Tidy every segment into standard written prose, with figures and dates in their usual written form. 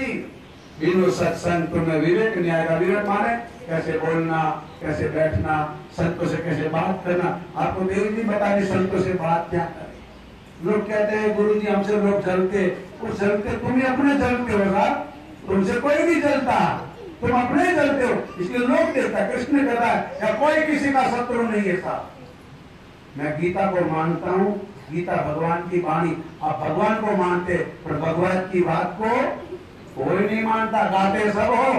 मुक्ति। बिनु सत्संग तुम्हें विवेक नहीं आएगा। विवेक माने कैसे बोलना, कैसे बैठना, संतों से कैसे बात करना। आपको देवी जी बता रही संतों से बात क्या करें। लोग कहते हैं गुरु जी हमसे लोग जलते, वो जलते तुम ही अपने जलते हो साहब, तुमसे कोई नहीं जलता, तुम अपने ही जलते हो। इसलिए लोग देखता, कृष्ण कहता है या कोई किसी का शत्रु नहीं है साहब। मैं गीता को मानता हूँ, गीता भगवान की वाणी। आप भगवान को मानते पर भगवान की बात को कोई नहीं मानता, गाते सब हो।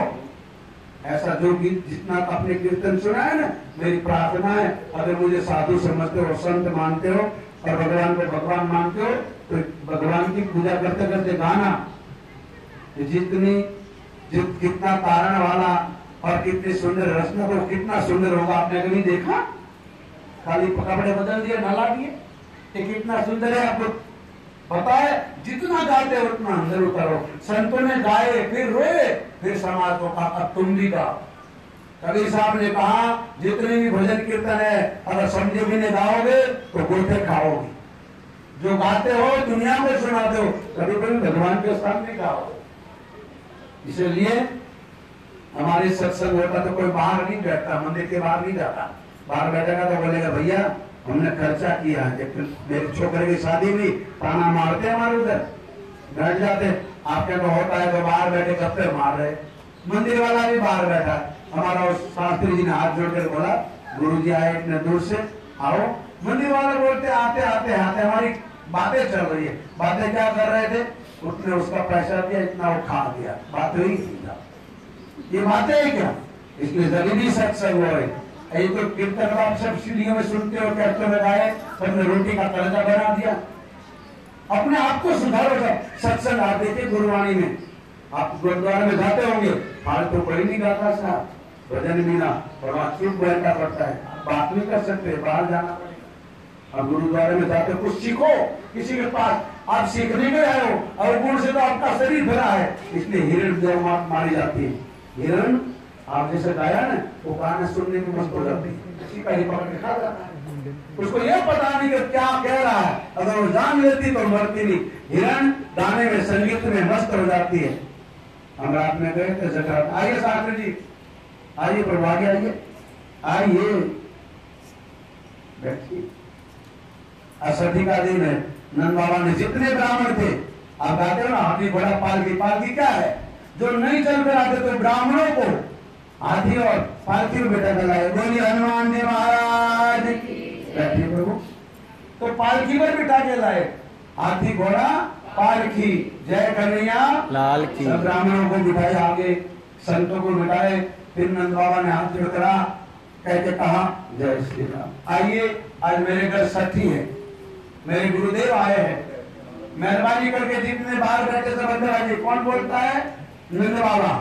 ऐसा जो गीत जितना अपने कीर्तन सुना है ना, मेरी प्रार्थना है अगर मुझे साधु समझते हो, संत मानते हो और भगवान को भगवान मानते हो तो भगवान की पूजा करते करते गाना। कितना कारण वाला और कितनी सुंदर रचना, तो कितना सुंदर होगा। आपने कभी देखा? खाली कपड़े बदल दिए, नला दिए, ये कितना सुंदर है। आपको पता है जितना गाते हो उतना अंदर उतरो। संतों ने गाए, फिर रोए, फिर समाज को कहा अब तुम भी गाओ। कबीर साहब ने कहा जितने भी भजन कीर्तन है अगर समझे भी नहीं गाओगे तो गोते खाओगे। जो गाते हो दुनिया में सुनाते हो, कभी कभी भगवान के सामने गाओ। इसलिए हमारे सत्संग होता तो कोई बाहर नहीं बैठता, मंदिर के बाहर नहीं जाता। बाहर बैठेगा तो बोलेगा भैया हमने खर्चा किया, मेरे छोकरे की शादी में ताना मारते हमारे उधर बैठ जाते। आपके तो होता है तो बाहर बैठे गप्पे मार रहे। मंदिर वाला भी बाहर बैठा। हमारा उस शास्त्री जी ने हाथ जोड़कर बोला गुरु जी आए इतने दूर से, आओ। मंदिर वाले बोलते आते आते आते हमारी बातें चल रही है। बातें क्या कर रहे थे? उसने उसका पैसा दिया, इतना वो खा दिया, बात हुई सीधा। ये बातें है क्या? इसलिए जरूरी सत्संग हो रही। ये तो कीर्तन आप सब सीढ़ियों में सुनते हो, कैसे में गाए, सबने रोटी का कर्जा बना दिया। अपने आप को सुधारो। सत्संग आप देखिए गुरुवाणी में, आप गुरुद्वारे में जाते होंगे, फालतू तो कोई नहीं गाता साहब, भजन मीना और वहां चुप बैठना पड़ता है, बात नहीं कर सकते, बाहर जाना पड़ेगा। अब गुरुद्वारे में जाते कुछ सीखो किसी के पास, आप सीखने के आए हो और गुण से तो आपका शरीर भरा है। इसलिए हिरण देव मारी जाती है। हिरण आप जैसे गाया ना, वो गाना सुनने में मस्त हो जाती है, किसी का ही पकड़ के खा जाता है। उसको यह पता नहीं कि क्या कह रहा है, अगर वो जान लेती तो मरती नहीं। हिरण गाने में संगीत में मस्त हो जाती है। हम रात में गए थे जगह। आइए शास्त्री जी, आइए प्रभु, आगे आइए, आइए बैठिए। असठी का दिन है। नंद बाबा ने जितने ब्राह्मण थे, आप गाते हो ना हाथी घोड़ा पालकी। पालकी क्या है? जो नहीं चल कर आते तो ब्राह्मणों को हाथी और पालकी में बैठा चलाए। बोलिए हनुमान जी महाराज की। बैठिए प्रभु। तो पालकी पर बिठा के लाए, हाथी घोड़ा पालकी, जय कन्हैया लाल की। सब ब्राह्मणों को बिठाए आगे, संतों को बिठाए। फिर नंद बाबा ने हाथ जोड़ करा, कह के कहा जय श्री राम। आइए, आज मेरे घर सठी है, मेरे गुरुदेव आए हैं, मेहरबानी करके जितने बाहर बैठे सब अंदर आइए। कौन बोलता है? नंद बाबा।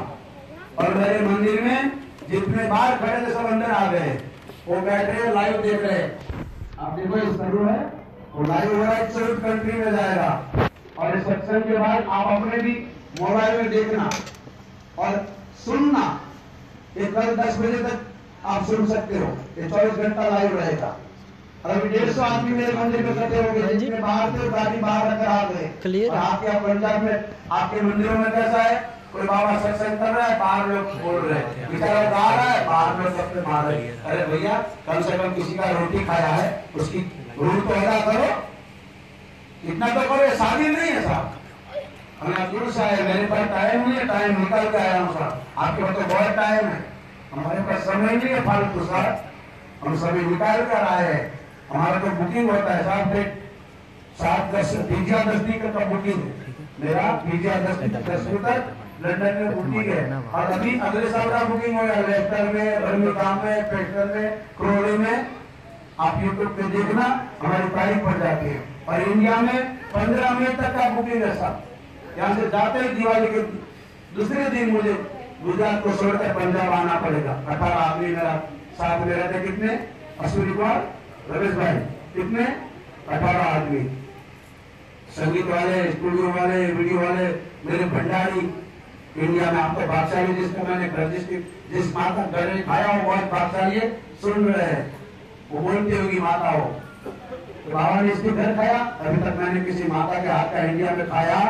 और मेरे मंदिर में जितने बाहर खड़े थे सब अंदर आ गए। वो बैठे लाइव देख रहे। आप देखो इस शुरू है, वो लाइव हो रहा है, 14 कंट्री में जाएगा। और इस सत्संग के बाद आप अपने भी मोबाइल में देखना और सुनना। ये कल 10 बजे तक आप सुन सकते हो, ये 24 घंटा लाइव रहेगा। और अभी 150 आदमी मेरे मंदिर में इकट्ठे हो गए, जितने बाहर थे गाड़ी बाहर रखकर आ गए। और आपके पंजाब में आपके मंदिरों में कैसा है? कोई बाबा सत्संग कर रहा है, बाहर लोग बोल रहे हैं, बेचारा गा रहा है, बाहर लोग सबसे मार रहे हैं। अरे भैया कम से कम किसी का रोटी खाया है, उसकी रूल तो अदा करो, इतना तो करो। शादी नहीं है साहब, हमें दूर से आए, मेरे पास टाइम नहीं है, टाइम निकल के आया हूँ साहब। आपके पास तो बहुत टाइम है, हमारे पास समय नहीं है फालतू साहब, हम सभी निकाल कर आए हैं। हमारा तो बुकिंग होता है साहब, डेट 7-10 टिकट का बुकिंग है मेरा। 10 तक लंदन में बुकिंग है। और अभी अगले साल का बुकिंग हो गया, लेफ्टर में, बर्मिंघम में, पेस्टल में, क्रोली में। आप यूट्यूब पे देखना, हमारी तारीख पड़ जाती है। और इंडिया में 15 मई तक का बुकिंग है साहब। यहाँ से जाते ही दिवाली के दूसरे दिन मुझे गुजरात को छोड़कर पंजाब आना पड़ेगा। 18 आदमी मेरा साथ में रहते। कितने? अश्विनी कुमार, रमेश भाई, कितने? 18 आदमी। संगीत वाले, स्टूडियो वाले, वीडियो वाले, मेरे भंडारी। इंडिया में आपको भागशाली जिसको मैंने जिस माता घर में खाया हो बहुत भागशाली है, सुन रहे हैं, वो बोलती होगी माता हो। तो बाबा ने इसके घर खाया, अभी तक मैंने किसी माता के हाथ का इंडिया में खाया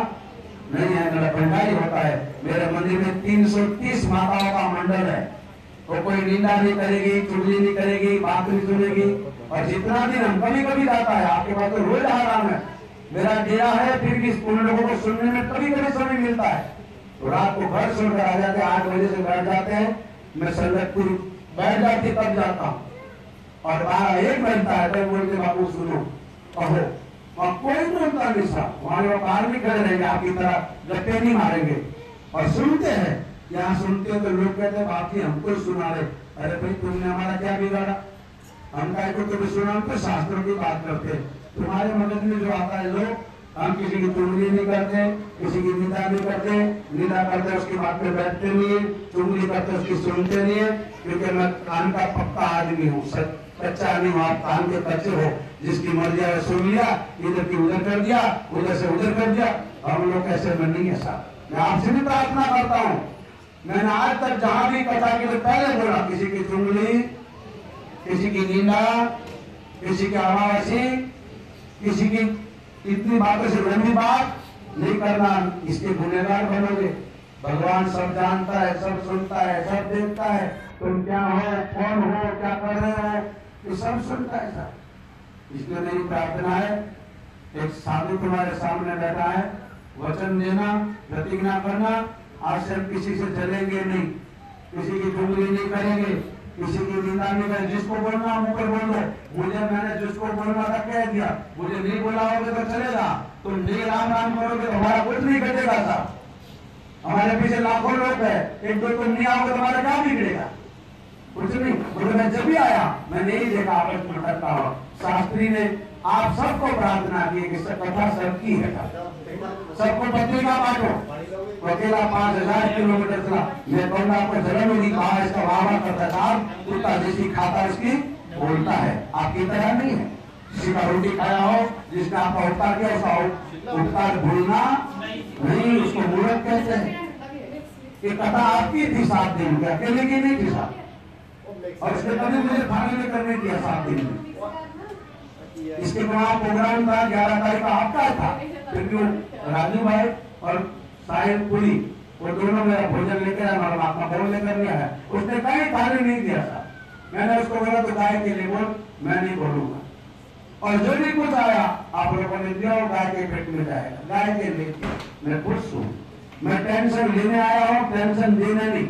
नहीं है। मेरा भंडारी होता है, मेरे मंदिर में 330 माताओं का मंडल है, तो कोई निंदा नहीं करेगी, चुगली नहीं करेगी, बात नहीं सुनेगी। और जितना दिन हम कभी कभी जाता है, आपके पास तो रोज आराम है, मेरा डेरा है, फिर भी उन लोगों को सुनने में कभी कभी समय मिलता है, तो रात को घर सुनकर आ जाते हैं, 8 बजे से बैठ जाते हैं, मैं संगतपुर बैठ जाती तब जाता हूँ, और 12-1 बजता है तो बोलते बाबू सुनो कहो, और कोई बोलता नहीं साहब, वहां लोग बाहर भी खड़े रहेंगे, आपकी तरह गप्पे नहीं मारेंगे और सुनते हैं। यहाँ सुनते हो तो लोग कहते हैं बाकी हमको सुना रहे, अरे भाई तुमने हमारा क्या बिगाड़ा, हम काय को तुम्हें सुना, तो शास्त्रों की बात करते, तुम्हारे मगज में जो आता है लोग, हम किसी की चुगली नहीं करते, किसी की निंदा नहीं करते, निंदा करते उसकी बात में बैठते नहीं है, चुगली करते उसकी सुनते नहीं है, क्योंकि मैं कान का पक्का आदमी हूँ, कच्चा नहीं हूँ, आप कान के कच्चे हो, जिसकी मर्जी है सुन लिया, इधर की उधर कर दिया, उधर से उधर कर दिया। हम लोग ऐसे में नहीं है साहब। मैं आपसे भी प्रार्थना करता हूँ, मैंने आज तक जहां भी कथा के लिए पहले बोला, किसी की चुगली, किसी की निंदा, किसी की अमावसी, किसी की इतनी बातों से लंबी बात नहीं करना, इसके गुनहगार बनोगे। भगवान सब जानता है, सब सुनता है, सब देखता है, तुम क्या हो, कौन हो, क्या कर रहे हो, ये सब सुनता है साहब। इसलिए मेरी प्रार्थना है, एक साधु तुम्हारे सामने बैठा है, वचन देना, प्रतिज्ञा करना, आज से हम किसी से जलेंगे नहीं, किसी की चुगली नहीं करेंगे, किसी की निंदा नहीं करेंगे, जिसको बोलना मुंह पर बोल दो, मुझे मैंने जिसको बोलना था कह दिया, मुझे नहीं बोला होगा तो चलेगा, तुम नहीं राम राम करोगे तो हमारा कुछ नहीं कटेगा साहब। हमारे पीछे लाखों लोग है, एक दो तुम नहीं आओगे तो हमारा क्या बिगड़ेगा, कुछ नहीं। बोले मैं जब भी आया मैंने नहीं देखा आपस में करता हुआ। शास्त्री ने आप सबको प्रार्थना की कि कथा सबकी है, सबको पत्रिका बांटो, अकेला 5000 किलोमीटर चला, मैं कहूँगा आपको जन्म नहीं कहा, इसका वाह करता था, कुत्ता जैसी खाता उसकी बोलता है, आपकी तरह नहीं है। किसी का रोटी खाया हो, जिसने आपका उपकार किया उसका उपकार भूलना नहीं, उसको मूर्ख कहते हैं। ये कथा आपकी थी 7 दिन की, अकेले की नहीं थी साहब, और इसके कभी मुझे फाइनल करने दिया 7 दिन में। इसके वहाँ प्रोग्राम था 11 तारीख का आपका था, क्योंकि राजू भाई और साहिब पुरी वो दोनों मेरा भोजन लेकर आया, महात्मा भोजन लेकर नहीं आया, उसने कहीं थाली नहीं दिया था। मैंने उसको बोला तो गाय के लिए बोल, मैं नहीं बोलूंगा, और जो भी कुछ आया आप लोगों ने दिया वो गाय के पेट में जाएगा, गाय के लिए मैं खुश हूँ। मैं टेंशन लेने आया हूँ, टेंशन देना नहीं।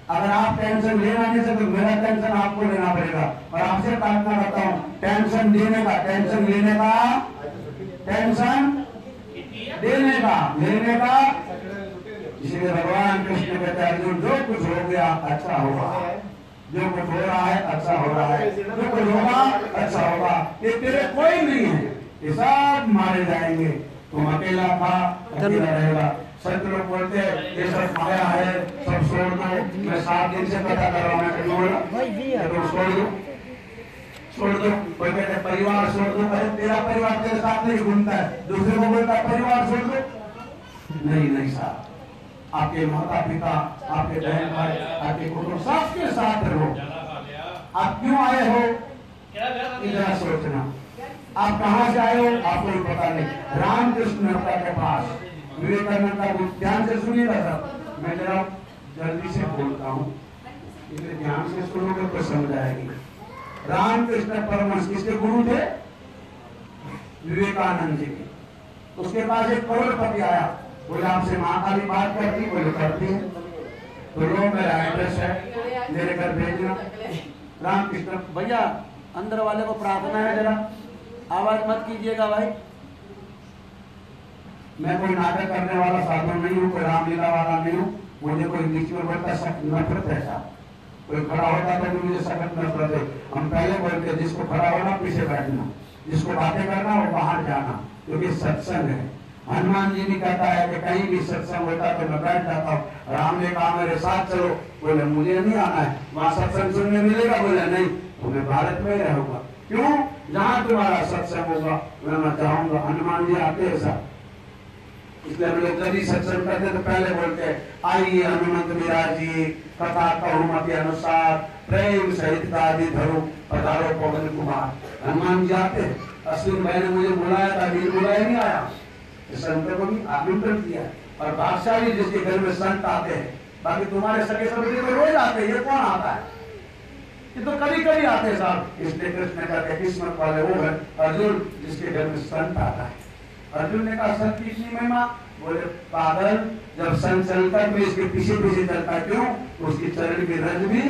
अगर आप टेंशन लेना नहीं सकते, मेरा टेंशन आपको लेना पड़ेगा, और आपसे प्रार्थना करता हूँ टेंशन देने का, टेंशन लेने का, टेंशन देने का, लेने का। इसलिए भगवान कृष्ण कहते हैं अर्जुन जो कुछ हो गया अच्छा होगा, जो कुछ हो रहा है अच्छा हो रहा है, जो कुछ होगा अच्छा होगा, ये तेरे कोई नहीं है, ये सब मारे जाएंगे, तुम अकेला था अकेला रहेगा। सत्य लोग बोलते हैं ये सब माया है, सब छोड़ दो, मैं 7 दिन से कथा कर रहा हूँ, मैं छोड़ दो, छोड़ दो। कोई कहते परिवार छोड़ दो, अरे तेरा परिवार तेरे साथ नहीं घूमता है, दूसरे को बोलता परिवार छोड़ दो, नहीं नहीं साहब, आपके माता पिता, आपके बहन भाई, आपके कुटुंब सबके साथ रहो। आप क्यों आए हो इधर सोचना, आप कहाँ से आए हो आपको भी पता नहीं। रामकृष्ण के पास विवेकानंद का ध्यान से सुनिएगा सर, मैं जरा जल्दी से बोलता हूँ, इसलिए ध्यान से सुनोगे तो समझ आएगी। रामकृष्ण परमहंस किसके गुरु थे? विवेकानंद जी के। उसके पास एक करोड़पति आया, बोले आपसे माँ का भी बात करती, बोले करती है, तो लो मेरा एड्रेस है, मेरे घर भेजना। रामकृष्ण भैया अंदर वाले को प्रार्थना है, जरा आवाज मत कीजिएगा भाई, मैं कोई नाटक करने वाला साधु नहीं हूँ, कोई रामलीला वाला नहीं हूँ, मुझे कोई बीच में बोलता सख्त नफरत है साहब, कोई खड़ा होता तो मुझे सख्त नफरत है। हम पहले बोलते जिसको खड़ा होना पीछे बैठना, जिसको बातें करना वो बाहर जाना, क्योंकि सत्संग है। हनुमान जी भी कहता है कि कहीं भी सत्संग होता तो मैं बैठ जाता हूँ। राम ने कहा मेरे साथ चलो, बोले मुझे नहीं आना है, वहाँ सत्संग सुनने मिलेगा, बोले नहीं तो मैं भारत में रहूंगा। क्यों? जहाँ तुम्हारा सत्संग होगा मैं जाऊंगा। हनुमान जी आते हैं साहब, इसलिए हम लोग जब भी सत्संग करते तो पहले बोलते हैं आइए हनुमंत विराज जी, कथा कहूमति अनुसार प्रेम सहित गादी धरो पधारो पवन कुमार। हनुमान जी आते हैं। अश्विन भाई ने मुझे बुलाया था, नहीं बुलाया, नहीं आया, संतों को भी आमंत्रण किया, और भाग्यशाली जिसके घर में संत आते हैं। बाकी तुम्हारे सगे संबंधी तो रोज आते हैं, ये कौन आता है? ये तो कभी कभी आते हैं साहब। इसलिए कृष्ण कहते हैं किस्मत वाले वो है अर्जुन जिसके घर में संत आता है। अर्जुन ने कहा संत की इतनी महिमा? बोले पागल, जब संत चलता है तो इसके पीछे पीछे चलता, क्यों? उसकी चरण की रज भी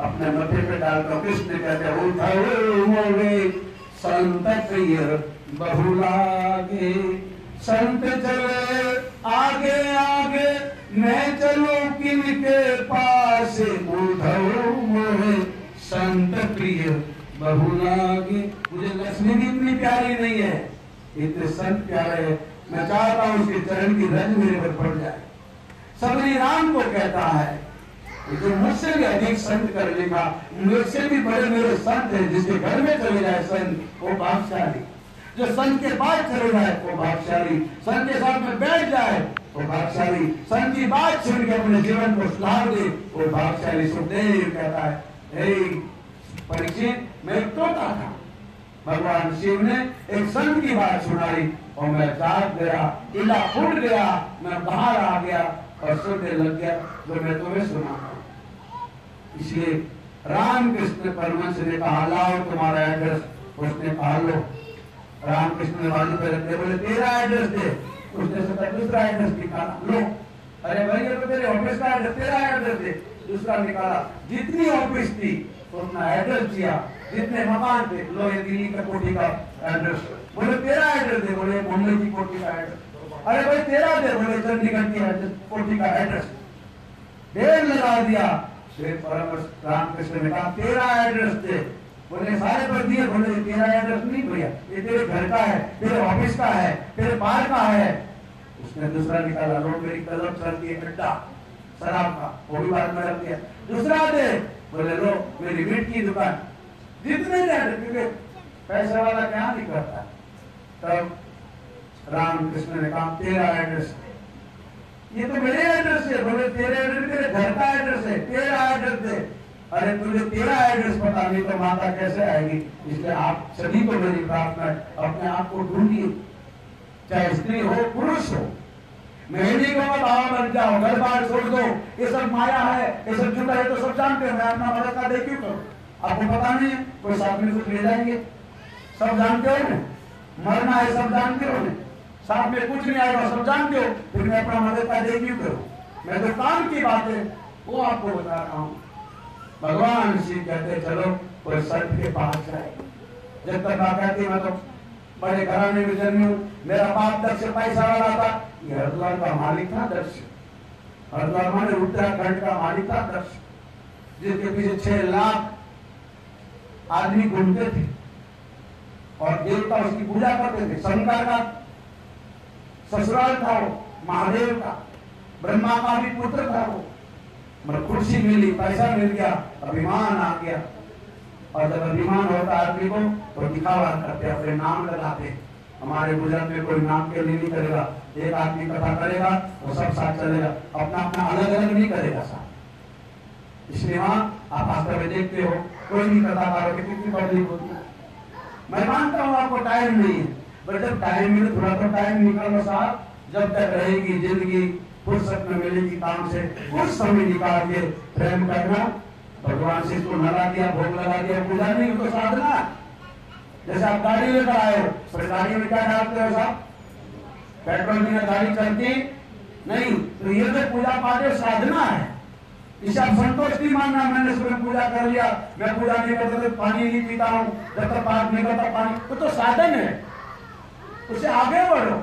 अपने मथे पे डालता। कृष्ण कहते हैं संत प्रिय बहुलागे, संत चले आगे आगे, मैं चलूं किनके पास, उद्धव मोहे संत प्रिय बहुलागे। मुझे लक्ष्मी भी इतनी प्यारी नहीं है, इतने संत प्यारे है, मैं चाहता हूं उसके चरण की रज मेरे पर पड़ जाए। सबरी राम को कहता है जो मुझसे भी अधिक संत कर लेगा, मुझसे भी बड़े मेरे संत है, जिसके घर में चले जाए संत वो भाग्यशाली, जो संत के पास चले जाए वो भाग्यशाली, संत के साथ में बैठ जाए वो भाग्यशाली, संत की बात सुन के अपने जीवन को सुधार दे वो भाग्यशाली। सुखदेव कहता है हे परीक्षित, मैं एक तोता था, भगवान शिव ने एक संत की बात सुनाई और मैं जाग गया, इला फूट गया, मैं बाहर आ गया और सुनने लग गया जो मैं तुम्हें सुनाता हूं। इसलिए रामकृष्ण परमहंस ने कहा लाओ तुम्हारा एड्रेस। उसने कहा लो। रामकृष्ण ने बाजू पे रखते बोले तेरा एड्रेस दे। उसने सोचा दूसरा एड्रेस निकाला, लो। अरे भाई ये तो तेरे ऑफिस का एड्रेस, तेरा एड्रेस दे। दूसरा निकाला, जितनी ऑफिस थी उतना एड्रेस दिया, जितने मकान थे, लो ये दिल्ली का कोठी का एड्रेस। बोले तेरा एड्रेस दे। बोले मुंबई की कोठी का एड्रेस। अरे भाई तेरा दे। बोले चंडीगढ़ की कोठी का एड्रेस। ढेर लगा दिया। फिर परमहंस रामकृष्ण ने कहा तेरा एड्रेस दे। बोले सारे पर दिए। बोले तेरा एड्रेस नहीं भैया, ये तेरे घर का है, तेरे ऑफिस का है, तेरे बाहर का है। उसने दूसरा निकाला, लो मेरी कलम चलती है अड्डा शराब का, वो भी बाद में रख दिया। दूसरा दे। बोले लो मेरी मीट की दुकान। जितने क्योंकि पैसे वाला क्या नहीं करता। तब रामकृष्ण ने कहा तेरा एड्रेस, ये तो मेरे एड्रेस है। बोले तेरे एड्रेस तेरे घर का एड्रेस है, तेरा एड्रेस दे। अरे तुझे तेरा एड्रेस पता नहीं तो माता कैसे आएगी? इसलिए आप सभी को मेरी प्रार्थना है, अपने आप को ढूंढिए, चाहे स्त्री हो पुरुष हो। मैं नहीं कहूँगा बाबा बन जाओ, घर बार छोड़ दो, ये सब माया है, ये सब झूठा है, तो सब जानते हो। मैं अपना मदद का दे क्यों करूँ? आपको पता नहीं है? कोई साथ में कुछ ले जाएंगे, सब जानते हो ना, मरना है सब जानते हो ना, साथ में कुछ नहीं आएगा सब जानते हो, फिर मैं अपना मदद का दे क्यों करूँ? मैं तो काम की बात है वो आपको बता रहा हूँ। भगवान शिव कहते चलो कोई संत के पास जाए। जब तक आप कहते मैं तो बड़े घराने में जन्मी हूँ, मेरा बाप दक्ष पैसा वाला था, ये हरिद्वार का मालिक था दक्ष। हरिद्वार माने उत्तराखंड का मालिक था दक्ष, जिसके पीछे 6 लाख आदमी घूमते थे और देवता उसकी पूजा करते थे। शंकर का ससुराल था वो, महादेव का, ब्रह्मा का भी पुत्र था वो। मतलब कुर्सी मिली, पैसा मिल गया, अभिमान आ गया। और जब अभिमान होता आदमी को तो दिखावा करते, अपने नाम लगाते। हमारे गुजरात में कोई नाम के लिए नहीं करेगा, एक आदमी कथा करेगा वो सब साथ चलेगा, अपना अपना अलग अलग नहीं करेगा साथ। इसलिए वहां आप वास्तव में देखते हो कोई नहीं कथा करो कि कितनी पब्लिक होती है। मैं मानता हूँ आपको टाइम नहीं है, पर जब टाइम मिले थोड़ा तो टाइम निकालो साहब। जब तक रहेगी जिंदगी, फुर्सत में मिलेगी काम से, कुछ समय निकाल के प्रेम करना। भगवान से इसको लगा दिया, भोग लगा दिया, पूजा नहीं तो साधना। जैसे आप गाड़ी लेकर आए हो, पर गाड़ी में क्या डालते हो साहब? पेट्रोल बिना गाड़ी चलती नहीं। तो ये तो पूजा पाठ साधना है। इसे आप संतोष नहीं मानना मैंने सुबह पूजा कर लिया, मैं पूजा नहीं करता तो पानी नहीं पीता हूँ, जब तक पाठ नहीं करता पानी, तो साधन है। उससे आगे बढ़ो।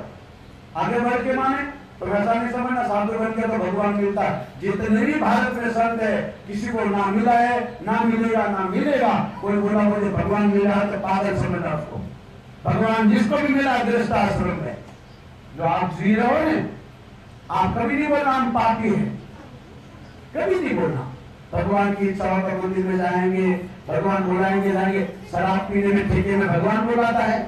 आगे बढ़ के माने तो वैसा नहीं समझना साधु बन के तो भगवान मिलता है। जितने भी भारत में संत है, किसी को ना मिला है, ना मिलेगा, ना मिलेगा। कोई बोला मुझे भगवान मिला है तो पागल समझना उसको। भगवान जिसको भी मिला गृहस्थ आश्रम में, जो आप जी रहे हो ना, आप कभी नहीं बोलना हम पापी है, कभी नहीं बोलना। भगवान की इच्छा हो तो मंदिर में जाएंगे, भगवान बुलाएंगे, जाएंगे। शराब पीने में ठेके में भगवान बुलाता है,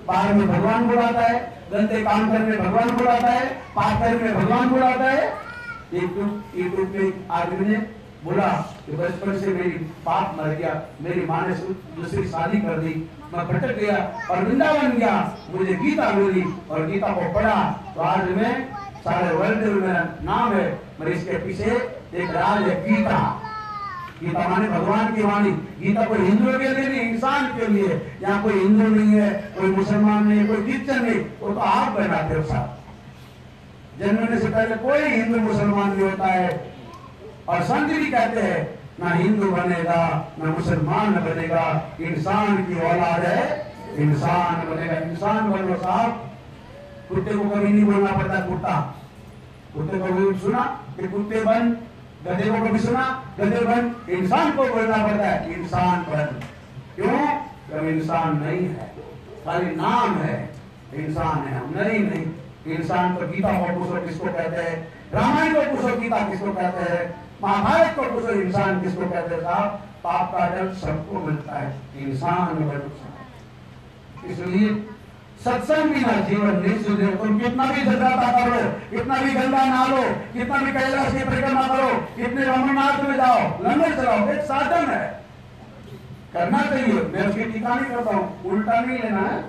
बाहर में भगवान बुलाता है, गंदे काम करने में भगवान बुलाता है, पाप करने में भगवान बुलाता है। यूट्यूब पे आदमी ने बोला कि बचपन से मेरी बाप मर गया, मेरी माँ ने दूसरी शादी कर दी, मैं भटक गया और वृंदावन गया, मुझे गीता मिली और गीता को पढ़ा तो आज मैं सारे वर्ल्ड में मेरा नाम है, मगर इसके पीछे एक राज है, गीता। गीता माने भगवान की वाणी। गीता कोई हिंदुओं के लिए नहीं, इंसान के लिए। यहाँ कोई हिंदू नहीं है, कोई मुसलमान नहीं है, कोई क्रिश्चियन नहीं, वो तो आप बनाते हो साहब। जन्मने से पहले कोई हिंदू मुसलमान नहीं होता है। और संत भी कहते हैं ना हिंदू बनेगा ना मुसलमान बनेगा, इंसान की औलाद है, इंसान बनेगा। इंसान बनो साहब। कुत्ते को कभी नहीं बोलना पड़ता कुत्ता। कुत्ते को भी सुना कि कुत्ते बन, गधे को कभी सुना गधे बन। इंसान को बोलना पड़ता है इंसान बन। क्यों? जब इंसान नहीं है, खाली नाम है, इंसान है हम नहीं। इंसान तो गीता को पूछो किसको कहते हैं, रामायण को पूछो गीता किसको कहते हैं, महाभारत को पूछो इंसान किसको कहते हैं साहब। पाप का दंड सबको मिलता है, इंसान बनो। इसलिए सत्संग बिना जीवन नहीं सुधरे। तुम कितना भी जगराता करो, कितना भी गंगा नहा लो, कितना भी कैलाश की परिक्रमा करो, कितने अमरनाथ में जाओ, लंगर चलाओ, एक साधन है, करना चाहिए। मैं उसकी टीका नहीं करता हूँ, उल्टा नहीं लेना है।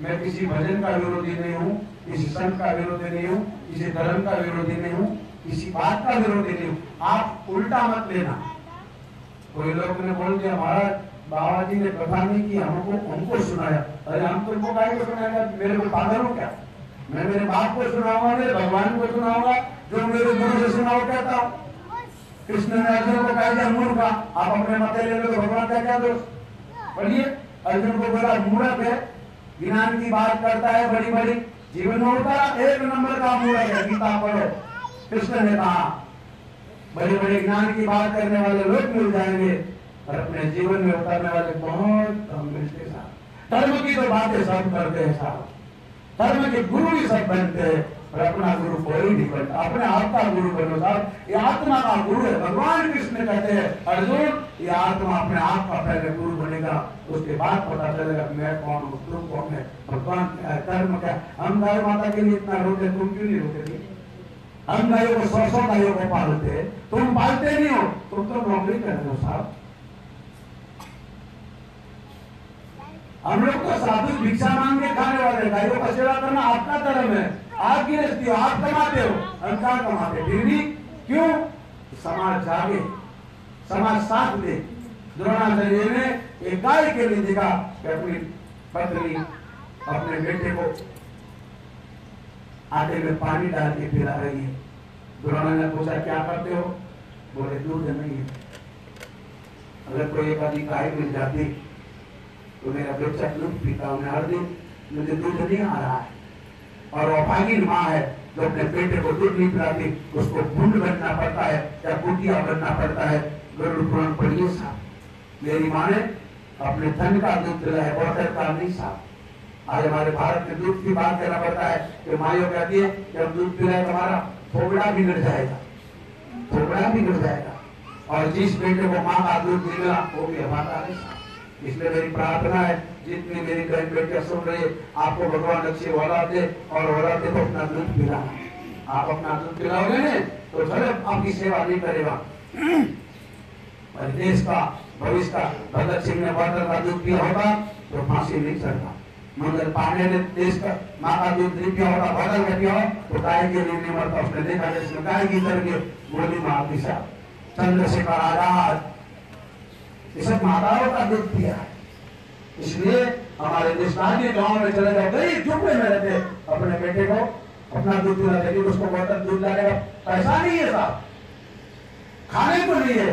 मैं किसी भजन का विरोधी नहीं हूँ, किसी संत का विरोधी नहीं हूँ, किसी धर्म का विरोधी नहीं हूँ, किसी बात का विरोधी नहीं हूँ। आप उल्टा मत लेना। कोई लोग ने बोल दिया महाराज बाबा जी ने कथा नहीं की, हमको सुनाया। अरे हम तुमको काहे को सुनाएगा? मेरे को पागल हो क्या? मैं मेरे बाप को सुनाऊंगा, मेरे भगवान को सुनाऊंगा, जो मेरे गुरु से सुना वो कहता हूँ। कृष्ण ने अर्जुन को कह दिया मूर्ख, आप अपने मते ले लो, भगवान का क्या दोष? पढ़िए, अर्जुन को बोला मूर्ख है, ज्ञान की बात करता है बड़ी बड़ी, जीवन में उतारा एक नंबर का मूर्ख है। गीता पढ़ो, कृष्ण ने कहा बड़े बड़े ज्ञान की बात करने वाले लोग मिल जाएंगे, और अपने जीवन में उतारने वाले बहुत कम मिलते साहब। धर्म की तो बातें सब करते हैं साहब, धर्म के गुरु भी सब बनते हैं, और अपना गुरु कोई नहीं बनता। अपने आप का गुरु बनो साहब। ये आत्मा का गुरु है। भगवान कृष्ण कहते हैं अर्जुन, ये आत्मा अपने आप का पहले गुरु बनेगा, उसके बाद पता चलेगा मैं कौन हूँ, तुम कौन है, भगवान क्या है, कर्म क्या। हम गाय माता के लिए इतना रोते, तुम क्यों नहीं रोते? हम गायों को 100 गायों को पालते, तुम पालते नहीं हो, तुम तो नौकरी करते हो साहब। हम लोग तो साधु भिक्षा मांग के खाने वाले, गायों का सेवा करना आपका धर्म है, आप गिरस्ती हो, आप कमाते हो, हम क्या कमाते? फिर भी क्यों? समाज जागे, समाज साथ दे। द्रोणाचार्य ने एक गाय के लिए देखा कि अपनी पत्नी अपने बेटे को आटे में पानी डाल के पिला रही है। द्रोणा ने पूछा क्या करते हो? बोले दूध नहीं है। अगर कोई एक आदि गाय मिल जाती तो मेरा बच्चा दूध पीता हूं, हर दिन मुझे दूध नहीं आ रहा है। और वो भागिन माँ है जो अपने बेटे को दूध नहीं पिलाती, उसको भूंड बनना पड़ता है या कुटिया बनना पड़ता है। गरुड़ पुराण पढ़िए साहब। मेरी माँ ने अपने धन का दूध पिलाया, बॉर्डर का नहीं साहब। आज हमारे भारत में दूध की बात करना पड़ता है कि माइयों कहती है कि अब दूध पिलाए हमारा थोबड़ा बिगड़ जाएगा, थोबड़ा बिगड़ जाएगा। और जिस बेटे को माँ का दूध मिला वो भी हमारा है। इसलिए मेरी प्रार्थना है, जितनी मेरी बहन बेटियां सुन रही है, आपको भगवान अच्छी औलाद दे, और औलाद दे तो अपना दूध पिलाना। आप अपना दूध पिलाओगे ना तो चलो आपकी सेवा नहीं करेगा। और देश का भविष्य का भगत सिंह ने बॉर्डर का दूध पिया होगा तो फांसी नहीं चढ़ता। मंगल पांडे ने देश का माँ का दूध नहीं पिया होगा, बॉर्डर में पिया हो तो गाय के लिए नहीं मरता। उसने देखा जिसमें गाय की तरह गोली मार दी साहब। चंद्रशेखर आजाद ये सब माताओं का दूध पिया है। इसलिए हमारे देश के गांव में चले जाओ, गरीब झुपड़े में रहते, अपने बेटे को अपना दूध पिला देगी, उसको बोतल दूध लाने का पैसा नहीं है साहब, खाने को नहीं है।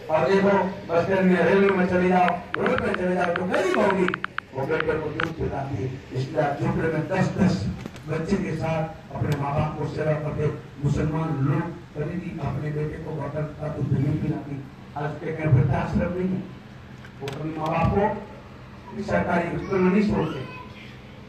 और देखो बस स्टैंड में, रेलवे में चले जाओ, रोड पे चले जाओ तो गरीब होगी, वो बेटे को दूध पिलाती है। इसलिए आप झुपड़े में 10-10 बच्चे के साथ अपने माँ बाप को सेवा करते। मुसलमान लोग कभी भी अपने बेटे को बोतल का दूध नहीं पिलाती। आज के वृद्धाश्रम नहीं है, वो कभी माँ बाप को सरकारी स्कूल में नहीं छोड़ते।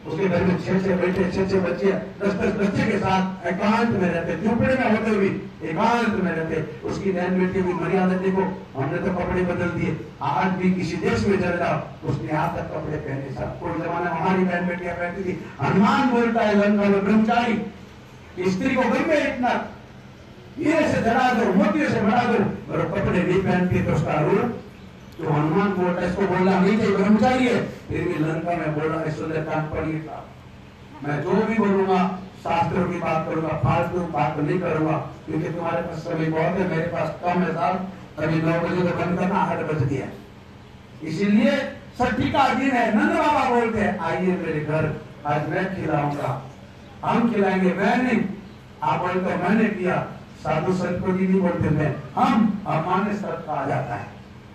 उसके घर में 6-6 बेटे, 6-6 बच्चे, 10-10 बच्चे के साथ एकांत में रहते, झुपड़े में होते हुए एकांत में रहते। उसकी बहन बेटी की मर्यादा देखो। हमने तो कपड़े बदल दिए। आज भी किसी देश में चले जाओ, उसने यहाँ तक कपड़े पहने साहब। कोई जमाना हमारी बहन बेटियां पहनती थी। हनुमान बोलता है लंका में ब्रह्मचारी, स्त्री को घर में इतना हीरे से जड़ा दो, मोतियों से बना दो, और कपड़े नहीं पहनती तो उसका रूप तो हनुमान बोलता है, इसको बोलना नहीं चाहिए, ब्रह्मचारी है। फिर भी लंका में बोला है सुंदरकांड पढ़िए। मैं जो भी बोलूंगा शास्त्रों की बात करूंगा, फालतू बात तो नहीं करूंगा, क्योंकि तुम्हारे पास समय बहुत है, मेरे पास कम है साहब। अभी 9 बजे तो बंद करना, 8 बज गया। इसीलिए छठी का दिन है। नंद बाबा बोलते हैं आइए मेरे घर, आज मैं खिलाऊंगा। हम खिलाएंगे, मैं नहीं। आप बोलते मैंने किया, साधु संत को जी नहीं बोलते मैं, हम हमारे सत आ जाता है।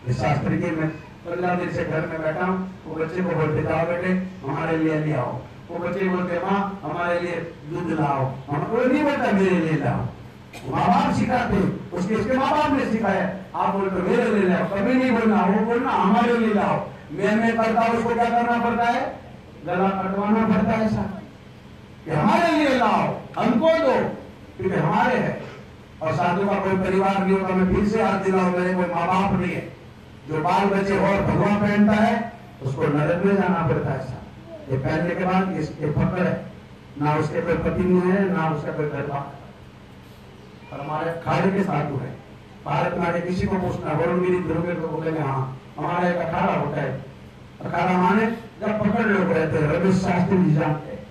इस शास्त्र के मैं 15 दिन से घर में बैठा हूँ। वो बच्चे को बोलते जाओ बेटे हमारे लिए ले आओ, वो बच्चे बोलते माँ हमारे लिए दूध लाओ, कोई नहीं बोलता मेरे लिए लाओ। माँ बाप सिखाते, उसके माँ बाप ने सिखाया। आप बोलते मेरे लिए लाओ, कभी नहीं बोलना, वो बोलना हमारे लिए लाओ। मैं करता हूँ, उसको क्या करना पड़ता है, गला कटवाना पड़ता है ऐसा कि हमारे लिए लाओ, हमको दो, क्योंकि हमारे है। और साधु का कोई परिवार नहीं होता। मैं फिर से याद दिलाऊं, मेरे कोई माँ बाप नहीं है। जो बाल बच्चे और भगवान पहनता है उसको नरक में जाना पड़ता है ऐसा। ये पहनने के बाद ये फकर है, ना उसके कोई पति नहीं है, ना उसका कोई घर बार। और हमारे अखाड़े के साधु है। भारत में किसी को पूछना वरुणगिरी ध्रुवे को बोलेंगे हाँ हमारा एक अखाड़ा होता है। अखाड़ा माने जब पकड़ लोग रहते हैं, रमेश शास्त्री जी जानते हैं।